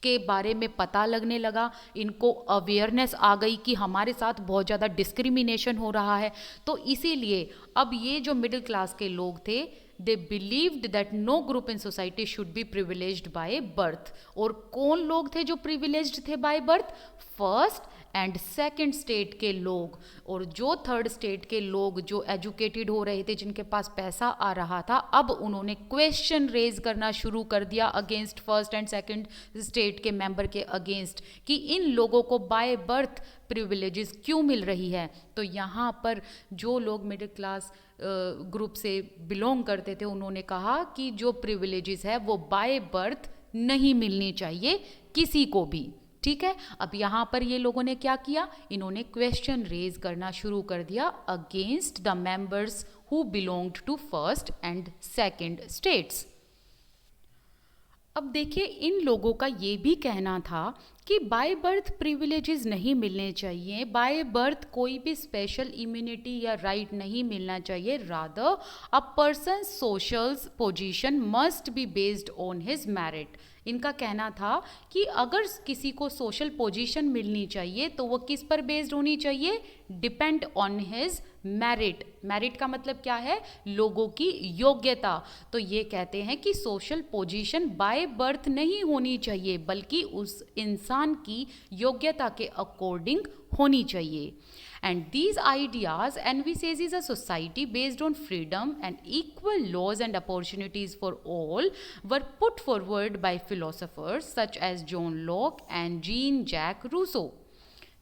के बारे में पता लगने लगा, इनको अवेयरनेस आ गई कि हमारे साथ बहुत ज़्यादा डिस्क्रिमिनेशन हो रहा है। तो इसीलिए अब ये जो मिडिल क्लास के लोग थे, they believed that no group in society should be privileged by birth। और कौन लोग थे जो privileged थे by birth? First and second state के लोग। और जो थर्ड स्टेट के लोग जो एजुकेटेड हो रहे थे, जिनके पास पैसा आ रहा था, अब उन्होंने क्वेश्चन रेज करना शुरू कर दिया against first and second state के मेंबर के अगेंस्ट, कि इन लोगों को बाय बर्थ प्रिविलेजेस क्यों मिल रही है। तो यहाँ पर जो लोग मिडिल क्लास ग्रुप से बिलोंग करते थे, उन्होंने कहा कि जो प्रिविलेजेस है वो बाय बर्थ नहीं मिलनी चाहिए किसी को भी, ठीक है। अब यहाँ पर ये लोगों ने क्या किया? इन्होंने क्वेश्चन रेज करना शुरू कर दिया against the members who belonged to first and second estates. अब देखिए, इन लोगों का ये भी कहना था कि बाय बर्थ प्रिविलेजेस नहीं मिलने चाहिए, बाय बर्थ कोई भी स्पेशल इम्यूनिटी या राइट नहीं मिलना चाहिए, rather a person social position must be based on his merit. इनका कहना था कि अगर किसी को सोशल पोजीशन मिलनी चाहिए तो वो किस पर बेस्ड होनी चाहिए? Depend on his merit. Merit का मतलब क्या है? लोगों की योग्यता। तो ये कहते हैं कि सोशल पोजीशन बाय बर्थ नहीं होनी चाहिए, बल्कि उस इंसान की योग्यता के अकॉर्डिंग होनी चाहिए। And these ideas envisages a society based on freedom and equal laws and opportunities for all were put forward by philosophers such as John Locke and Jean-Jacques Rousseau।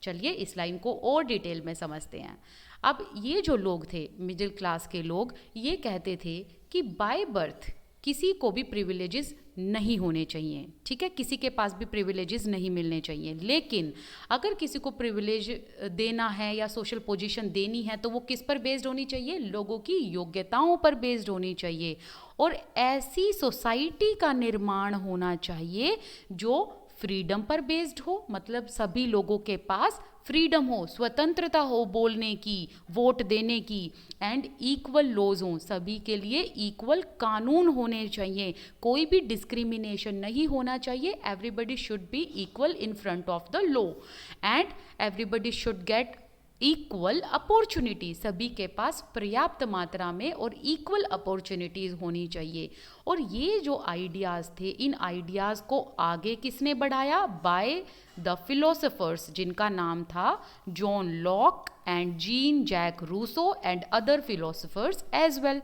चलिए इस लाइन को और डिटेल में समझते हैं। अब ये जो लोग थे, मिडिल क्लास के लोग, ये कहते थे कि बाय बर्थ किसी को भी प्रिविलेजेस नहीं होने चाहिए, ठीक है, किसी के पास भी प्रिविलेजेस नहीं मिलने चाहिए। लेकिन अगर किसी को प्रिविलेज देना है या सोशल पोजीशन देनी है तो वो किस पर बेस्ड होनी चाहिए? लोगों की योग्यताओं पर बेस्ड होनी चाहिए। और ऐसी सोसाइटी का निर्माण होना चाहिए जो फ्रीडम पर बेस्ड हो, मतलब सभी लोगों के पास फ्रीडम हो, स्वतंत्रता हो बोलने की, वोट देने की, एंड इक्वल लॉज हों, सभी के लिए इक्वल कानून होने चाहिए, कोई भी डिस्क्रिमिनेशन नहीं होना चाहिए। Everybody should be equal in front of the law and everybody should get equal opportunity, सभी के पास पर्याप्त मात्रा में और इक्वल अपॉर्चुनिटीज़ होनी चाहिए। और ये जो आइडियाज़ थे, इन आइडियाज़ को आगे किसने बढ़ाया? बाय द फिलोसोफर्स, जिनका नाम था John Locke and Jean Jacques Rousseau and other philosophers as well.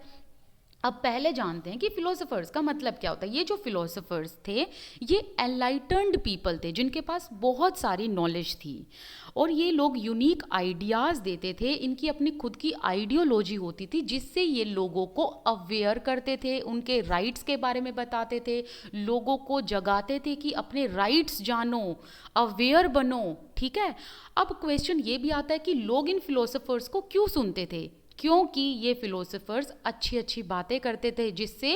अब पहले जानते हैं कि फिलोसोफर्स का मतलब क्या होता है। ये जो फिलोसोफर्स थे, ये एनलाइटन्ड पीपल थे जिनके पास बहुत सारी नॉलेज थी और ये लोग यूनिक आइडियाज़ देते थे। इनकी अपनी खुद की आइडियोलॉजी होती थी जिससे ये लोगों को अवेयर करते थे, उनके राइट्स के बारे में बताते थे, लोगों को जगाते थे कि अपने राइट्स जानो, अवेयर बनो, ठीक है। अब क्वेश्चन ये भी आता है कि लोग इन फिलोसोफर्स को क्यों सुनते थे? क्योंकि ये फिलोसोफर्स अच्छी अच्छी बातें करते थे जिससे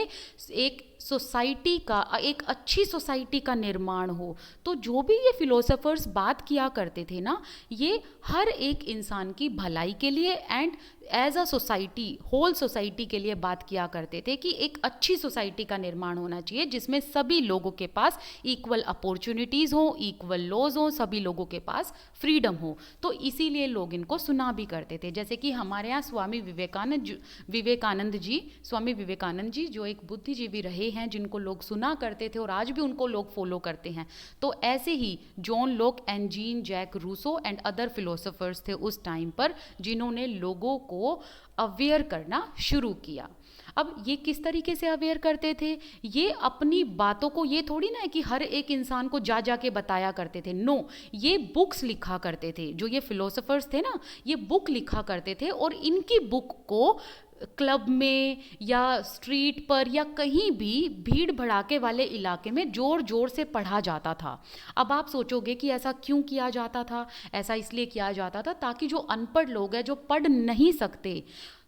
एक सोसाइटी का, एक अच्छी सोसाइटी का निर्माण हो। तो जो भी ये फिलोसोफर्स बात किया करते थे ना, ये हर एक इंसान की भलाई के लिए and as a society, whole society के लिए बात किया करते थे कि एक अच्छी सोसाइटी का निर्माण होना चाहिए जिसमें सभी लोगों के पास इक्वल अपॉर्चुनिटीज़ हो, इक्वल लॉज हो, सभी लोगों के पास फ्रीडम हो। तो इसीलिए लोग इनको सुना भी करते थे। जैसे कि हमारे यहाँ स्वामी विवेकानंद जी जो एक बुद्धिजीवी रहे हैं, जिनको लोग सुना करते थे और आज भी उनको लोग फॉलो करते हैं। तो ऐसे ही John Locke and Jean Jacques Rousseau and other philosophers थे उस टाइम पर, जिन्होंने लोगों को अवेयर करना शुरू किया। अब ये किस तरीके से अवेयर करते थे? ये अपनी बातों को, ये थोड़ी ना है कि हर एक इंसान को जा जा के बताया करते थे, नो, ये बुक्स लिखा करते थे। जो ये फिलोसोफर्स थे ना, ये बुक लिखा करते थे और इनकी बुक को क्लब में या स्ट्रीट पर या कहीं भी भीड़ भड़ाके वाले इलाके में जोर जोर से पढ़ा जाता था। अब आप सोचोगे कि ऐसा क्यों किया जाता था? ऐसा इसलिए किया जाता था ताकि जो अनपढ़ लोग हैं, जो पढ़ नहीं सकते,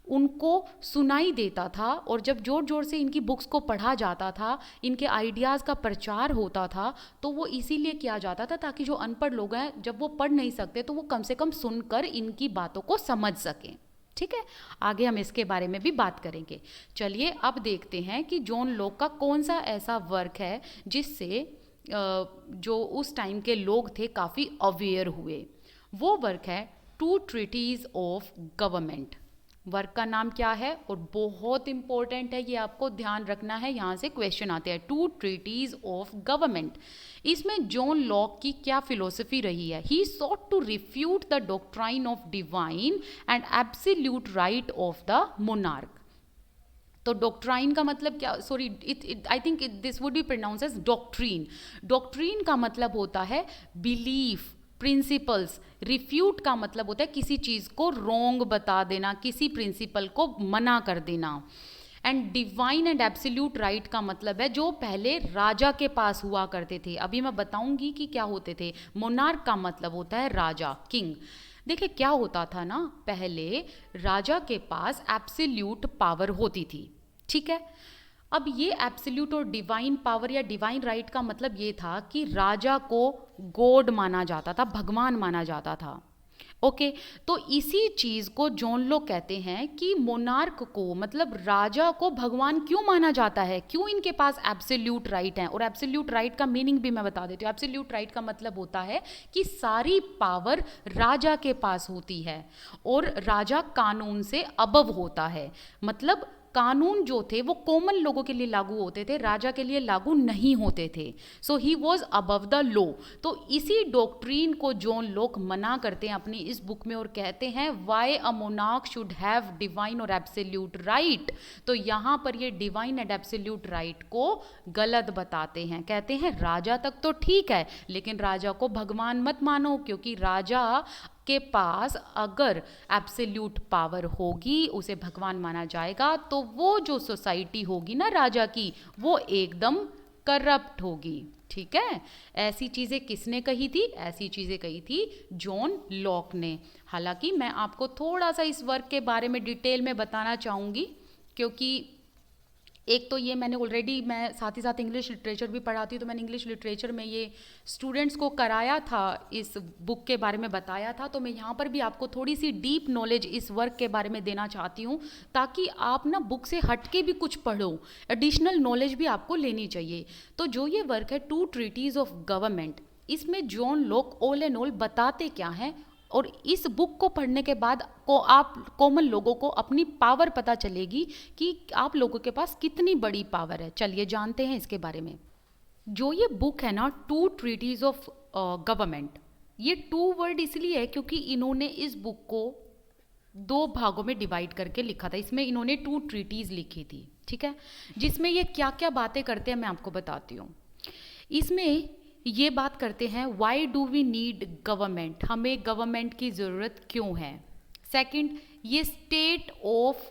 उनको सुनाई देता था। और जब जोर जोर से इनकी बुक्स को पढ़ा जाता था, इनके आइडियाज़ का प्रचार होता था, तो वो इसीलिए किया जाता था ताकि जो अनपढ़ लोग हैं, जब वो पढ़ नहीं सकते, तो वो कम से कम सुनकर इनकी बातों को समझ सकें। ठीक है, आगे हम इसके बारे में भी बात करेंगे। चलिए अब देखते हैं कि जॉन लॉक का कौन सा ऐसा वर्क है जिससे जो उस टाइम के लोग थे काफ़ी अवेयर हुए। वो वर्क है two treatises of government. Work का नाम क्या है? और बहुत इंपॉर्टेंट है, ये आपको ध्यान रखना है, यहाँ से क्वेश्चन आते हैं। Two treatises of government. इसमें जॉन लॉक की क्या फिलोसफी रही है? He sought to refute the doctrine of divine and absolute right of the monarch. तो डॉक्ट्राइन का मतलब क्या? Sorry, I think this would be pronounce as doctrine. Doctrine का मतलब होता है बिलीफ, प्रिंसिपल्स। रिफ्यूट का मतलब होता है किसी चीज़ को रॉन्ग बता देना, किसी प्रिंसिपल को मना कर देना। And divine and absolute right का मतलब है जो पहले राजा के पास हुआ करते थे। अभी मैं बताऊंगी कि क्या होते थे। मोनार्क का मतलब होता है राजा, किंग। देखिए क्या होता था ना, पहले राजा के पास एब्सोल्यूट पावर होती थी, ठीक है। अब ये एब्सोल्यूट और डिवाइन पावर या डिवाइन राइट का मतलब ये था कि राजा को गॉड माना जाता था, भगवान माना जाता था। ओके, तो इसी चीज़ को जॉन लॉक कहते हैं कि मोनार्क को, मतलब राजा को भगवान क्यों माना जाता है, क्यों इनके पास एब्सोल्यूट राइट है। और एब्सोल्यूट राइट का मीनिंग भी मैं बता देती हूँ। एब्सोल्यूट राइट का मतलब होता है कि सारी पावर राजा के पास होती है और राजा कानून से अबव होता है। मतलब कानून जो थे वो कॉमन लोगों के लिए लागू होते थे, राजा के लिए लागू नहीं होते थे। So he was above the law. तो इसी डॉक्ट्रीन को जॉन लॉक मना करते हैं अपनी इस बुक में और कहते हैं why a monarch should have divine और एब्सोल्यूट राइट। तो यहाँ पर ये डिवाइन एंड एब्सोल्यूट राइट को गलत बताते हैं। कहते हैं राजा तक तो ठीक है, लेकिन राजा को भगवान मत मानो, क्योंकि राजा के पास अगर एब्सोल्यूट पावर होगी, उसे भगवान माना जाएगा, तो वो जो सोसाइटी होगी ना राजा की, वो एकदम करप्ट होगी। ठीक है, ऐसी चीज़ें किसने कही थी? ऐसी चीज़ें कही थी जॉन लॉक ने। हालांकि मैं आपको थोड़ा सा इस वर्क के बारे में डिटेल में बताना चाहूँगी, क्योंकि एक तो ये मैंने ऑलरेडी, मैं साथ ही साथ इंग्लिश लिटरेचर भी पढ़ाती हूँ, तो मैंने इंग्लिश लिटरेचर में ये स्टूडेंट्स को कराया था, इस बुक के बारे में बताया था। तो मैं यहाँ पर भी आपको थोड़ी सी डीप नॉलेज इस वर्क के बारे में देना चाहती हूँ, ताकि आप ना बुक से हट के भी कुछ पढ़ो, एडिशनल नॉलेज भी आपको लेनी चाहिए। तो जो ये वर्क है टू ट्रीटीज ऑफ गवर्नमेंट, इसमें John lock all and all बताते क्या हैं, और इस बुक को पढ़ने के बाद को आप कॉमन लोगों को अपनी पावर पता चलेगी कि आप लोगों के पास कितनी बड़ी पावर है। चलिए जानते हैं इसके बारे में। जो ये बुक है ना, टू ट्रीटीज ऑफ गवर्नमेंट, ये टू वर्ड इसलिए है क्योंकि इन्होंने इस बुक को दो भागों में डिवाइड करके लिखा था। इसमें इन्होंने टू ट्रीटीज लिखी थी, ठीक है, जिसमें ये क्या क्या बातें करते हैं मैं आपको बताती हूँ। इसमें ये बात करते हैं why do we need government, हमें गवर्नमेंट की ज़रूरत क्यों है। सेकंड, ये स्टेट ऑफ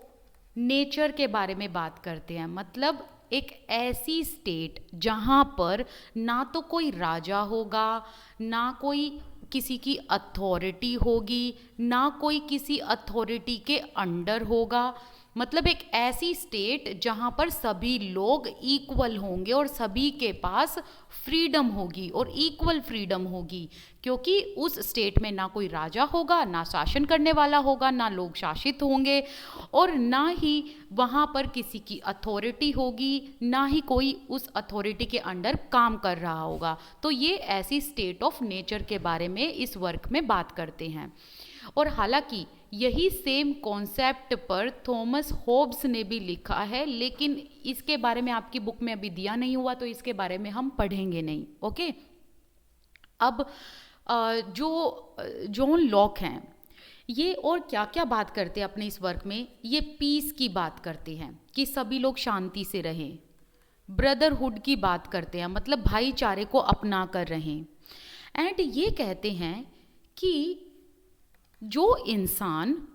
नेचर के बारे में बात करते हैं, मतलब एक ऐसी स्टेट जहाँ पर ना तो कोई राजा होगा, ना कोई किसी की अथॉरिटी होगी, ना कोई किसी अथॉरिटी के अंडर होगा, मतलब एक ऐसी स्टेट जहां पर सभी लोग इक्वल होंगे और सभी के पास फ्रीडम होगी और इक्वल फ्रीडम होगी, क्योंकि उस स्टेट में ना कोई राजा होगा, ना शासन करने वाला होगा, ना लोग शासित होंगे, और ना ही वहाँ पर किसी की अथॉरिटी होगी, ना ही कोई उस अथॉरिटी के अंडर काम कर रहा होगा। तो ये ऐसी स्टेट ऑफ नेचर के बारे में इस वर्क में बात करते हैं। और हालांकि यही सेम कॉन्सेप्ट पर थॉमस होब्स ने भी लिखा है, लेकिन इसके बारे में आपकी बुक में अभी दिया नहीं हुआ, तो इसके बारे में हम पढ़ेंगे नहीं। ओके, अब जो जॉन लॉक हैं, ये और क्या क्या बात करते हैं अपने इस वर्क में, ये पीस की बात करते हैं कि सभी लोग शांति से रहें, ब्रदरहुड की बात करते हैं, मतलब भाईचारे को अपना कर रहें, एंड ये कहते हैं कि जो इंसान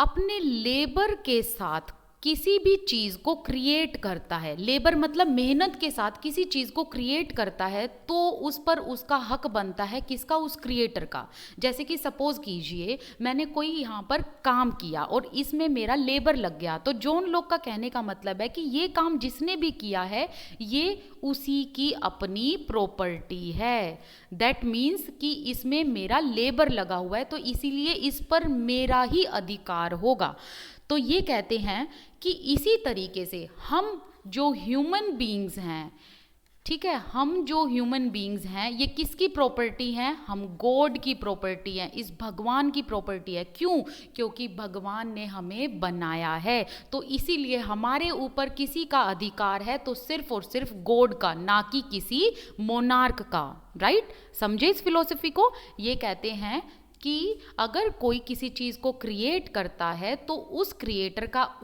अपने लेबर के साथ किसी भी चीज़ को क्रिएट करता है, लेबर मतलब मेहनत के साथ किसी चीज़ को क्रिएट करता है, तो उस पर उसका हक बनता है, किसका? उस क्रिएटर का। जैसे कि सपोज कीजिए मैंने कोई यहाँ पर काम किया और इसमें मेरा लेबर लग गया, तो जॉन लॉक का कहने का मतलब है कि ये काम जिसने भी किया है ये उसी की अपनी प्रॉपर्टी है। दैट मीन्स कि इसमें मेरा लेबर लगा हुआ है, तो इसीलिए इस पर मेरा ही अधिकार होगा। तो ये कहते हैं कि इसी तरीके से हम जो ह्यूमन बीइंग्स हैं, ठीक है, हम जो ह्यूमन बीइंग्स हैं ये किसकी प्रॉपर्टी हैं? हम गॉड की प्रॉपर्टी हैं, इस भगवान की प्रॉपर्टी है। क्यों? क्योंकि भगवान ने हमें बनाया है, तो इसीलिए हमारे ऊपर किसी का अधिकार है तो सिर्फ और सिर्फ गॉड का, ना कि किसी मोनार्क का। राइट? समझे इस फिलॉसफी को? ये कहते हैं कि अगर कोई किसी चीज़ को क्रिएट करता है तो उस क्रिएटर का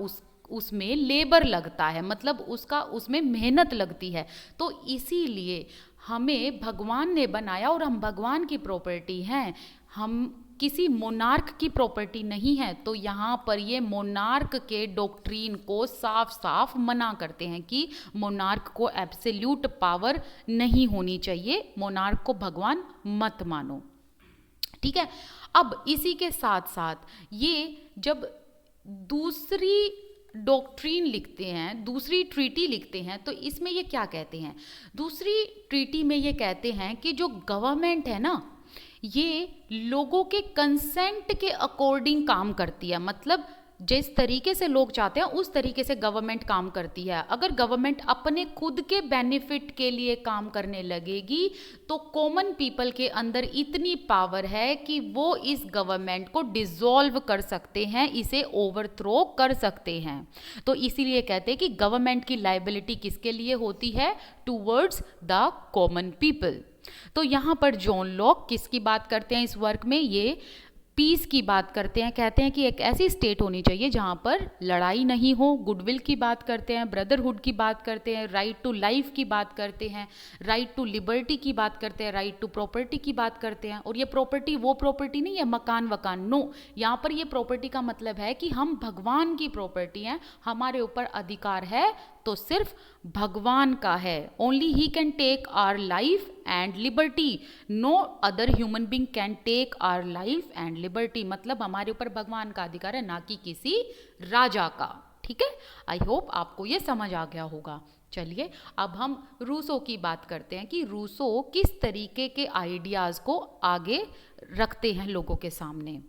उसमें लेबर लगता है, मतलब उसका उसमें मेहनत लगती है, तो इसीलिए हमें भगवान ने बनाया और हम भगवान की प्रॉपर्टी हैं, हम किसी मोनार्क की प्रॉपर्टी नहीं है। तो यहाँ पर ये मोनार्क के डॉक्ट्रीन को साफ साफ मना करते हैं कि मोनार्क को एब्सोल्यूट पावर नहीं होनी चाहिए, मोनार्क को भगवान मत मानो। ठीक है, अब इसी के साथ साथ ये जब दूसरी डॉक्ट्रीन लिखते हैं, दूसरी ट्रीटी लिखते हैं, तो इसमें ये क्या कहते हैं? दूसरी ट्रीटी में ये कहते हैं कि जो गवर्नमेंट है ना, ये लोगों के कंसेंट के अकॉर्डिंग काम करती है, मतलब जिस तरीके से लोग चाहते हैं उस तरीके से गवर्नमेंट काम करती है। अगर गवर्नमेंट अपने खुद के बेनिफिट के लिए काम करने लगेगी तो कॉमन पीपल के अंदर इतनी पावर है कि वो इस गवर्नमेंट को डिसॉल्व कर सकते हैं, इसे ओवरथ्रो कर सकते हैं। तो इसीलिए कहते हैं कि गवर्नमेंट की लायबिलिटी किसके लिए होती है? Towards the common people. तो यहाँ पर जॉन लॉक किसकी बात करते हैं इस वर्क में? ये पीस की बात करते हैं। कहते हैं कि एक ऐसी स्टेट होनी चाहिए जहाँ पर लड़ाई नहीं हो, गुडविल की बात करते हैं, ब्रदरहुड की बात करते हैं, राइट टू लाइफ की बात करते हैं, राइट टू लिबर्टी की बात करते हैं, राइट टू प्रॉपर्टी की बात करते हैं। और ये प्रॉपर्टी वो प्रॉपर्टी नहीं है मकान वकान, नो, यहाँ पर ये प्रॉपर्टी का मतलब है कि हम भगवान की प्रॉपर्टी हैं, हमारे ऊपर अधिकार है तो सिर्फ भगवान का है। Only he can take our life and liberty, no other human being can take our life and liberty, मतलब हमारे ऊपर भगवान का अधिकार है, ना कि किसी राजा का। ठीक है, आई होप आपको ये समझ आ गया होगा। चलिए अब हम रूसो की बात करते हैं कि रूसो किस तरीके के आइडियाज़ को आगे रखते हैं लोगों के सामने।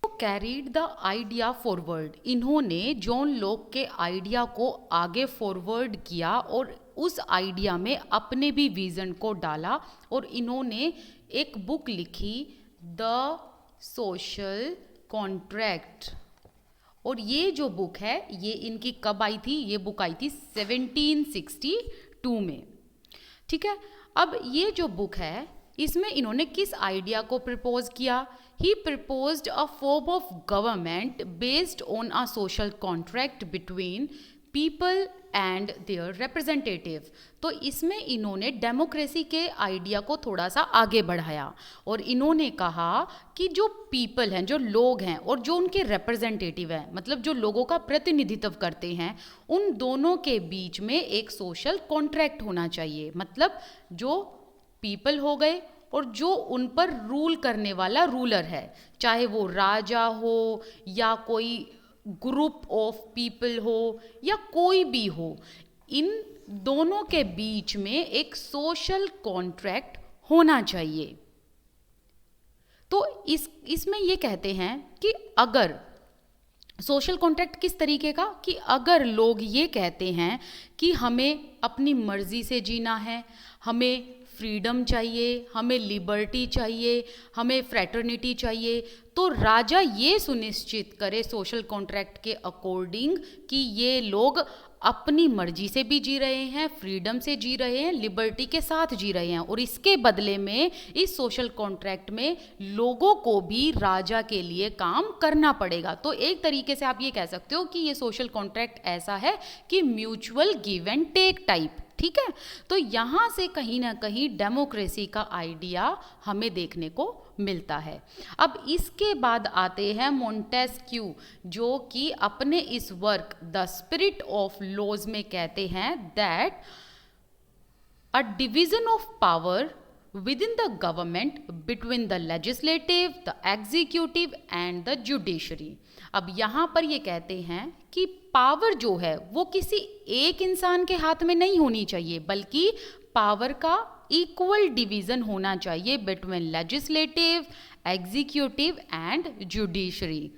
कैरीड द आइडिया फॉरवर्ड, इन्होंने जॉन लॉक के आइडिया को आगे फॉरवर्ड किया और उस आइडिया में अपने भी विजन को डाला और इन्होंने एक बुक लिखी, द सोशल कॉन्ट्रैक्ट। और ये जो बुक है ये इनकी कब आई थी? ये बुक आई थी 1762 में। ठीक है, अब ये जो बुक है इसमें इन्होंने किस आइडिया को प्रपोज किया? He proposed a form of government based on a social contract between people and their representative। तो इसमें इन्होंने डेमोक्रेसी के आइडिया को थोड़ा सा आगे बढ़ाया और इन्होंने कहा कि जो पीपल हैं, जो लोग हैं और जो उनके रिप्रेजेंटेटिव हैं, मतलब जो लोगों का प्रतिनिधित्व करते हैं, उन दोनों के बीच में एक सोशल कॉन्ट्रैक्ट होना चाहिए। मतलब जो पीपल हो गए और जो उन पर रूल करने वाला रूलर है, चाहे वो राजा हो या कोई ग्रुप ऑफ पीपल हो या कोई भी हो, इन दोनों के बीच में एक सोशल कॉन्ट्रैक्ट होना चाहिए। तो इसमें ये कहते हैं कि अगर सोशल कॉन्ट्रैक्ट किस तरीके का, कि अगर लोग ये कहते हैं कि हमें अपनी मर्जी से जीना है, हमें फ्रीडम चाहिए, हमें लिबर्टी चाहिए, हमें फ्रेटर्निटी चाहिए, तो राजा ये सुनिश्चित करे सोशल कॉन्ट्रैक्ट के अकॉर्डिंग कि ये लोग अपनी मर्जी से भी जी रहे हैं, फ्रीडम से जी रहे हैं, लिबर्टी के साथ जी रहे हैं, और इसके बदले में इस सोशल कॉन्ट्रैक्ट में लोगों को भी राजा के लिए काम करना पड़ेगा। तो एक तरीके से आप ये कह सकते हो कि ये सोशल कॉन्ट्रैक्ट ऐसा है कि mutual give and take type, ठीक है। तो यहाँ से कहीं ना कहीं डेमोक्रेसी का आइडिया हमें देखने को मिलता है। अब इसके बाद आते हैं मोंटेस्क्यू, जो कि अपने इस work the spirit of laws में कहते हैं that a division of power within the government between the legislative, the executive and the judiciary। अब यहाँ पर ये कहते हैं कि पावर जो है वो किसी एक इंसान के हाथ में नहीं होनी चाहिए, बल्कि पावर का इक्वल डिवीजन होना चाहिए between legislative, executive and judiciary.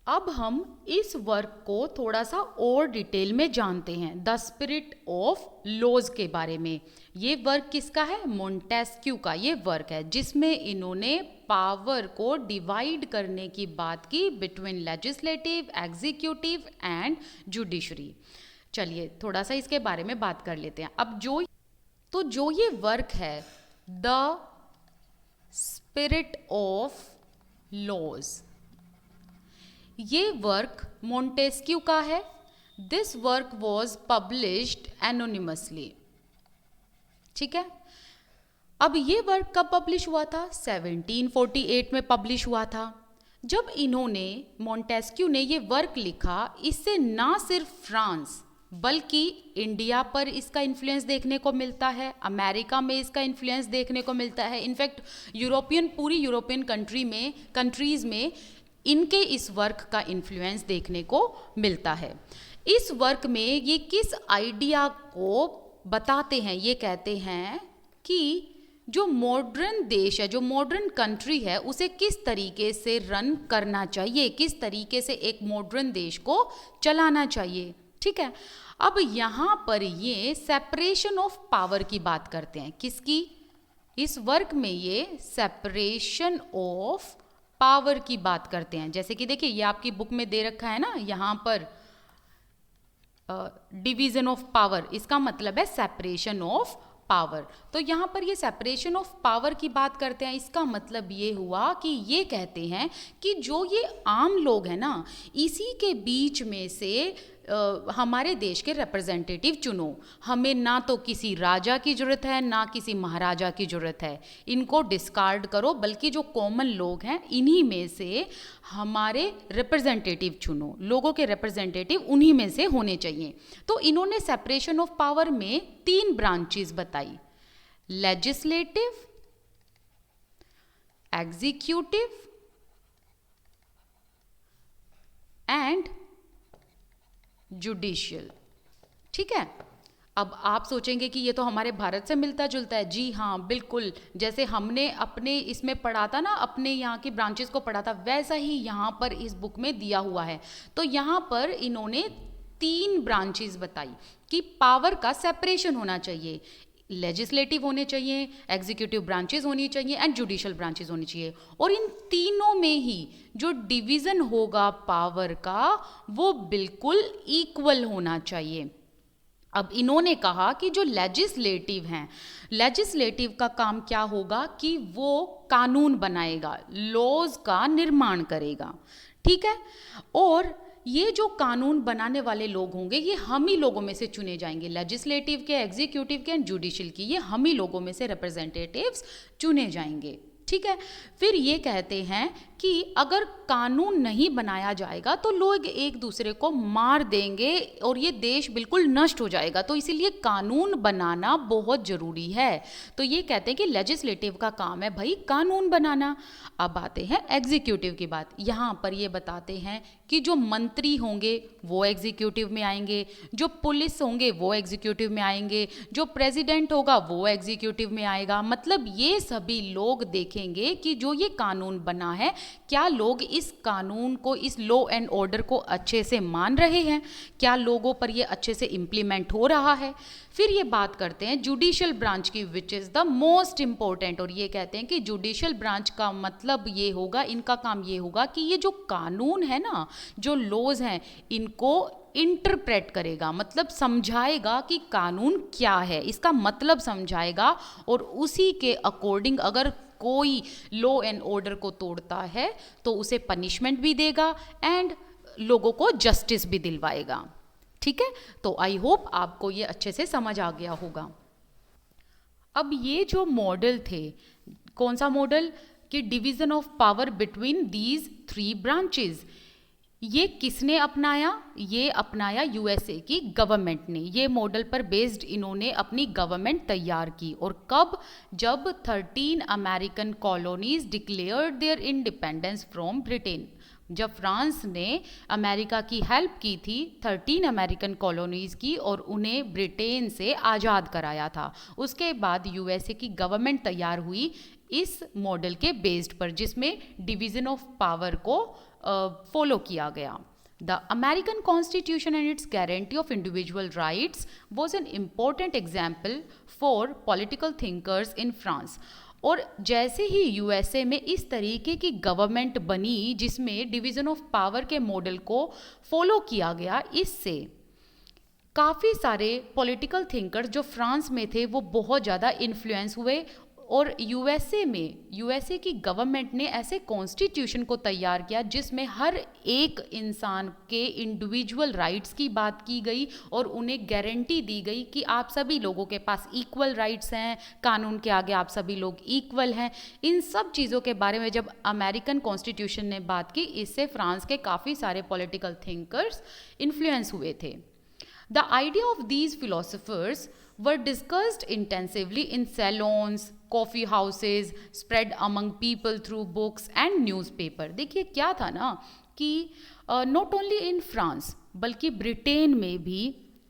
अब हम इस वर्क को थोड़ा सा और डिटेल में जानते हैं, द स्पिरिट ऑफ लॉज के बारे में। ये वर्क किसका है? मोंटेस्क्यू का ये वर्क है, जिसमें इन्होंने पावर को डिवाइड करने की बात की between legislative, executive and judiciary. चलिए थोड़ा सा इसके बारे में बात कर लेते हैं। अब जो ये वर्क है द स्पिरिट ऑफ लॉज, ये वर्क मोंटेस्क्यू का है। This work was published anonymously, ठीक है। अब ये वर्क कब पब्लिश हुआ था? 1748 में पब्लिश हुआ था। जब इन्होंने मोंटेस्क्यू ने ये वर्क लिखा, इससे ना सिर्फ फ्रांस बल्कि इंडिया पर इसका इन्फ्लुएंस देखने को मिलता है, अमेरिका में इसका इन्फ्लुएंस देखने को मिलता है, इनफैक्ट पूरी यूरोपियन कंट्रीज में इनके इस वर्क का इन्फ्लुएंस देखने को मिलता है। इस वर्क में ये किस आइडिया को बताते हैं? ये कहते हैं कि जो मॉडर्न देश है, जो मॉडर्न कंट्री है, उसे किस तरीके से रन करना चाहिए, किस तरीके से एक मॉडर्न देश को चलाना चाहिए, ठीक है। अब यहाँ पर ये सेपरेशन ऑफ पावर की बात करते हैं। किसकी? इस वर्क में ये सेपरेशन ऑफ पावर की बात करते हैं। जैसे कि देखिए ये आपकी बुक में दे रखा है ना, यहाँ पर डिवीजन ऑफ पावर, इसका मतलब है सेपरेशन ऑफ पावर। तो यहाँ पर ये सेपरेशन ऑफ पावर की बात करते हैं। इसका मतलब ये हुआ कि ये कहते हैं कि जो ये आम लोग हैं ना, इसी के बीच में से हमारे देश के रिप्रेजेंटेटिव चुनो। हमें ना तो किसी राजा की जरूरत है, ना किसी महाराजा की जरूरत है, इनको डिस्कार्ड करो, बल्कि जो कॉमन लोग हैं इन्हीं में से हमारे रिप्रेजेंटेटिव चुनो, लोगों के रिप्रेजेंटेटिव उन्हीं में से होने चाहिए। तो इन्होंने सेपरेशन ऑफ पावर में 3 ब्रांचेस बताई, लेजिस्लेटिव, एग्जीक्यूटिव एंड जुडिशियल, ठीक है। अब आप सोचेंगे कि ये तो हमारे भारत से मिलता जुलता है। जी हाँ, बिल्कुल, जैसे हमने अपने इसमें पढ़ा था ना, अपने यहाँ की ब्रांचेस को पढ़ा था, वैसा ही यहाँ पर इस बुक में दिया हुआ है। तो यहाँ पर इन्होंने 3 ब्रांचेस बताई कि पावर का सेपरेशन होना चाहिए, लेजिस्लेटिव होने चाहिए, एग्जीक्यूटिव ब्रांचेस होनी चाहिए एंड जुडिशियल ब्रांचेस होनी चाहिए। और इन तीनों में ही जो डिवीजन होगा पावर का, वो बिल्कुल इक्वल होना चाहिए। अब इन्होंने कहा कि जो लेजिस्लेटिव हैं, लेजिस्लेटिव का काम क्या होगा कि वो कानून बनाएगा, लॉज का निर्माण करेगा, ठीक है। और ये जो कानून बनाने वाले लोग होंगे, ये हम ही लोगों में से चुने जाएंगे, लेजिस्लेटिव के, एग्जीक्यूटिव के एंड जुडिशियल की, ये हम ही लोगों में से रिप्रेजेंटेटिव्स चुने जाएंगे, ठीक है। फिर ये कहते हैं कि अगर कानून नहीं बनाया जाएगा तो लोग एक दूसरे को मार देंगे और ये देश बिल्कुल नष्ट हो जाएगा, तो इसीलिए कानून बनाना बहुत ज़रूरी है। तो ये कहते हैं कि लेजिस्लेटिव का काम है भाई कानून बनाना। अब आते हैं एग्जीक्यूटिव की बात। यहाँ पर ये बताते हैं कि जो मंत्री होंगे वो एग्जीक्यूटिव में आएंगे, जो पुलिस होंगे वो एग्जीक्यूटिव में आएंगे, जो प्रेसिडेंट होगा वो एग्जीक्यूटिव में आएगा। मतलब ये सभी लोग देखेंगे कि जो ये कानून बना है, क्या लोग इस कानून को, इस लॉ एंड ऑर्डर को अच्छे से मान रहे हैं, क्या लोगों पर ये अच्छे से इम्प्लीमेंट हो रहा है। फिर ये बात करते हैं जुडिशियल ब्रांच की, which is the most important. और ये कहते हैं कि जुडिशियल ब्रांच का मतलब ये होगा, इनका काम ये होगा कि ये जो कानून है ना, जो लॉज हैं, इनको इंटरप्रेट करेगा, मतलब समझाएगा कि कानून क्या है, इसका मतलब समझाएगा, और उसी के अकॉर्डिंग अगर कोई लॉ एंड ऑर्डर को तोड़ता है तो उसे पनिशमेंट भी देगा एंड लोगों को जस्टिस भी दिलवाएगा। ठीक है, तो आई होप आपको ये अच्छे से समझ आ गया होगा। अब ये जो मॉडल थे, कौन सा मॉडल, कि division of power between these 3 branches, ये किसने अपनाया, ये अपनाया यूएसए की गवर्नमेंट ने। ये मॉडल पर बेस्ड इन्होंने अपनी गवर्नमेंट तैयार की। और कब, जब 13 American colonies declared their independence from Britain, जब फ्रांस ने अमेरिका की हेल्प की थी 13 अमेरिकन कॉलोनीज़ की और उन्हें ब्रिटेन से आज़ाद कराया था। उसके बाद यूएसए की गवर्नमेंट तैयार हुई इस मॉडल के बेस्ड पर, जिसमें डिवीज़न ऑफ पावर को फॉलो किया गया। The American Constitution and its guarantee of individual rights was an important example for political thinkers in France. और जैसे ही यूएसए में इस तरीके की गवर्नमेंट बनी जिसमें डिवीज़न ऑफ पावर के मॉडल को फॉलो किया गया, इससे काफ़ी सारे पॉलिटिकल थिंकर्स जो फ्रांस में थे वो बहुत ज़्यादा इन्फ्लुएंस हुए। और यूएसए में, यूएसए की गवर्नमेंट ने ऐसे कॉन्स्टिट्यूशन को तैयार किया जिसमें हर एक इंसान के इंडिविजुअल राइट्स की बात की गई और उन्हें गारंटी दी गई कि आप सभी लोगों के पास इक्वल राइट्स हैं, कानून के आगे आप सभी लोग इक्वल हैं। इन सब चीज़ों के बारे में जब अमेरिकन कॉन्स्टिट्यूशन ने बात की, इससे फ्रांस के काफ़ी सारे पॉलिटिकल थिंकर्स इन्फ्लुएंस हुए थे। The idea of these philosophers were discussed intensively in salons, coffee houses, spread among people through books and newspaper। देखिए क्या था ना कि not only in France बल्कि ब्रिटेन में भी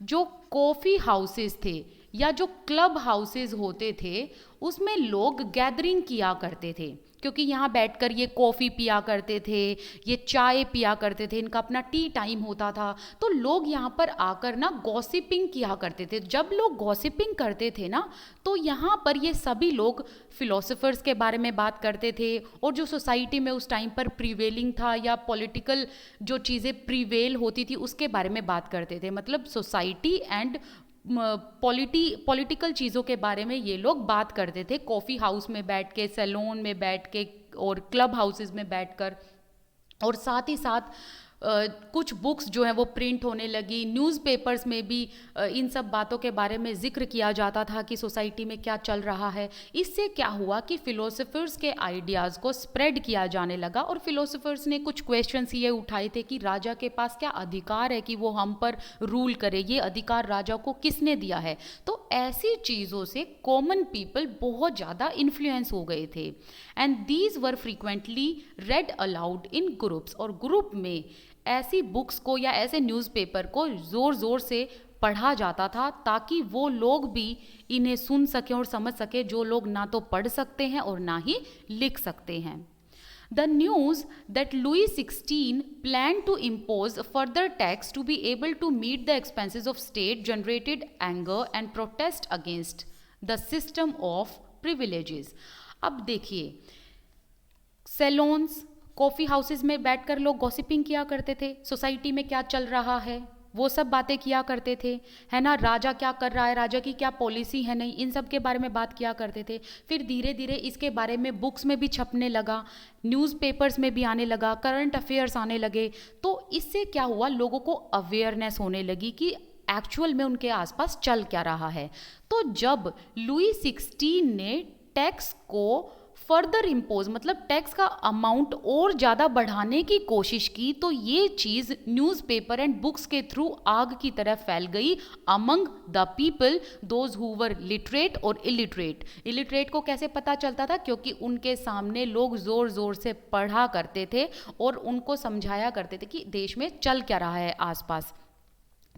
जो कॉफ़ी हाउसेस थे या जो क्लब हाउसेस होते थे उसमें लोग गैदरिंग किया करते थे, क्योंकि यहाँ बैठकर ये कॉफ़ी पिया करते थे, ये चाय पिया करते थे, इनका अपना टी टाइम होता था। तो लोग यहाँ पर आकर ना गॉसिपिंग किया करते थे। जब लोग गॉसिपिंग करते थे ना, तो यहाँ पर ये सभी लोग फिलोसोफर्स के बारे में बात करते थे और जो सोसाइटी में उस टाइम पर प्रिवेलिंग था या पॉलिटिकल जो चीज़ें प्रिवेल होती थी उसके बारे में बात करते थे। मतलब सोसाइटी एंड पॉलिटिकल चीज़ों के बारे में ये लोग बात करते थे, कॉफ़ी हाउस में बैठ के, सैलून में बैठ के और क्लब हाउसेस में बैठकर। और साथ ही साथ कुछ बुक्स जो हैं वो प्रिंट होने लगी, न्यूज़पेपर्स में भी इन सब बातों के बारे में जिक्र किया जाता था कि सोसाइटी में क्या चल रहा है। इससे क्या हुआ कि फ़िलोसोफर्स के आइडियाज़ को स्प्रेड किया जाने लगा और फिलोसोफर्स ने कुछ क्वेश्चंस ये उठाए थे कि राजा के पास क्या अधिकार है कि वो हम पर रूल करे, ये अधिकार राजा को किसने दिया है। तो ऐसी चीज़ों से कॉमन पीपल बहुत ज़्यादा इन्फ्लुएंस हो गए थे। And these were frequently red allowed in groups, और ग्रुप में ऐसी बुक्स को या ऐसे न्यूज़पेपर को ज़ोर ज़ोर से पढ़ा जाता था ताकि वो लोग भी इन्हें सुन सकें और समझ सकें जो लोग ना तो पढ़ सकते हैं और ना ही लिख सकते हैं। The news that Louis XVI planned to impose further tax to be able to meet the expenses of state generated anger and protest against the system of privileges। अब देखिए, सैलून्स, कॉफ़ी हाउसेस में बैठकर लोग गॉसिपिंग किया करते थे, सोसाइटी में क्या चल रहा है वो सब बातें किया करते थे, है ना। राजा क्या कर रहा है, राजा की क्या पॉलिसी है, नहीं, इन सब के बारे में बात किया करते थे। फिर धीरे धीरे इसके बारे में बुक्स में भी छपने लगा, न्यूज़पेपर्स में भी आने लगा, करंट अफेयर्स आने लगे। तो इससे क्या हुआ, लोगों को अवेयरनेस होने लगी कि एक्चुअल में उनके आसपास चल क्या रहा है। तो जब लुई 16 ने टैक्स को फर्दर इम्पोज मतलब टैक्स का अमाउंट और ज़्यादा बढ़ाने की कोशिश की, तो ये चीज़ न्यूज़पेपर एंड बुक्स के थ्रू आग की तरह फैल गई among the people those who were literate और इलिटरेट। इलिटरेट को कैसे पता चलता था? क्योंकि उनके सामने लोग ज़ोर ज़ोर से पढ़ा करते थे और उनको समझाया करते थे कि देश में चल क्या रहा है आसपास।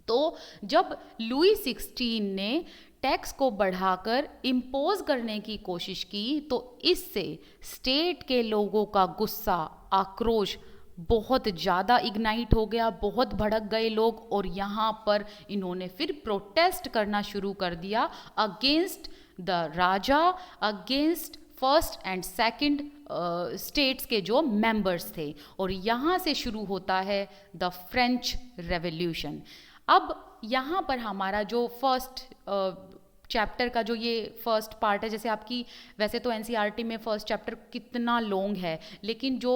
तो जब लुई 16 ने टैक्स को बढ़ाकर इम्पोज करने की कोशिश की, तो इससे स्टेट के लोगों का गुस्सा, आक्रोश बहुत ज़्यादा इग्नाइट हो गया, बहुत भड़क गए लोग, और यहाँ पर इन्होंने फिर प्रोटेस्ट करना शुरू कर दिया against the Raja, against first and second states के जो मेंबर्स थे। और यहाँ से शुरू होता है द फ्रेंच रेवोल्यूशन। अब यहाँ पर हमारा जो फर्स्ट चैप्टर का जो ये फर्स्ट पार्ट है, जैसे आपकी वैसे तो एनसीईआरटी में फर्स्ट चैप्टर कितना लॉन्ग है, लेकिन जो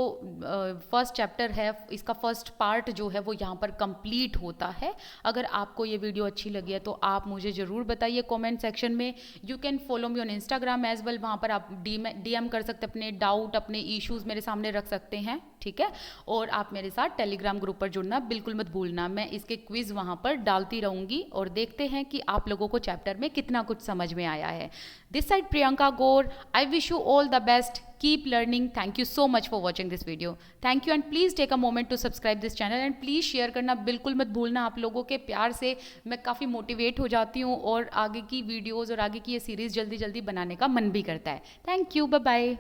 फर्स्ट चैप्टर है इसका फर्स्ट पार्ट जो है वो यहाँ पर कंप्लीट होता है। अगर आपको ये वीडियो अच्छी लगी है तो आप मुझे ज़रूर बताइए कमेंट सेक्शन में। You can follow me on Instagram as well, वहाँ पर आप डीएम कर सकते हैं, अपने डाउट, अपने इश्यूज़ मेरे सामने रख सकते हैं, ठीक है। और आप मेरे साथ टेलीग्राम ग्रुप पर जुड़ना बिल्कुल मत भूलना, मैं इसके क्विज़ वहाँ पर डालती रहूँगी और देखते हैं कि आप लोगों को चैप्टर में कितना कुछ समझ में आया है। This side Priyanka Gaur, I wish you all the best, keep learning. Thank you so much for watching this video. Thank you and please take a moment to subscribe this channel and please share करना बिल्कुल मत भूलना। आप लोगों के प्यार से मैं काफ़ी मोटिवेट हो जाती हूँ और आगे की वीडियोज़ और आगे की ये सीरीज़ जल्दी जल्दी बनाने का मन भी करता है। Thank you, bye bye.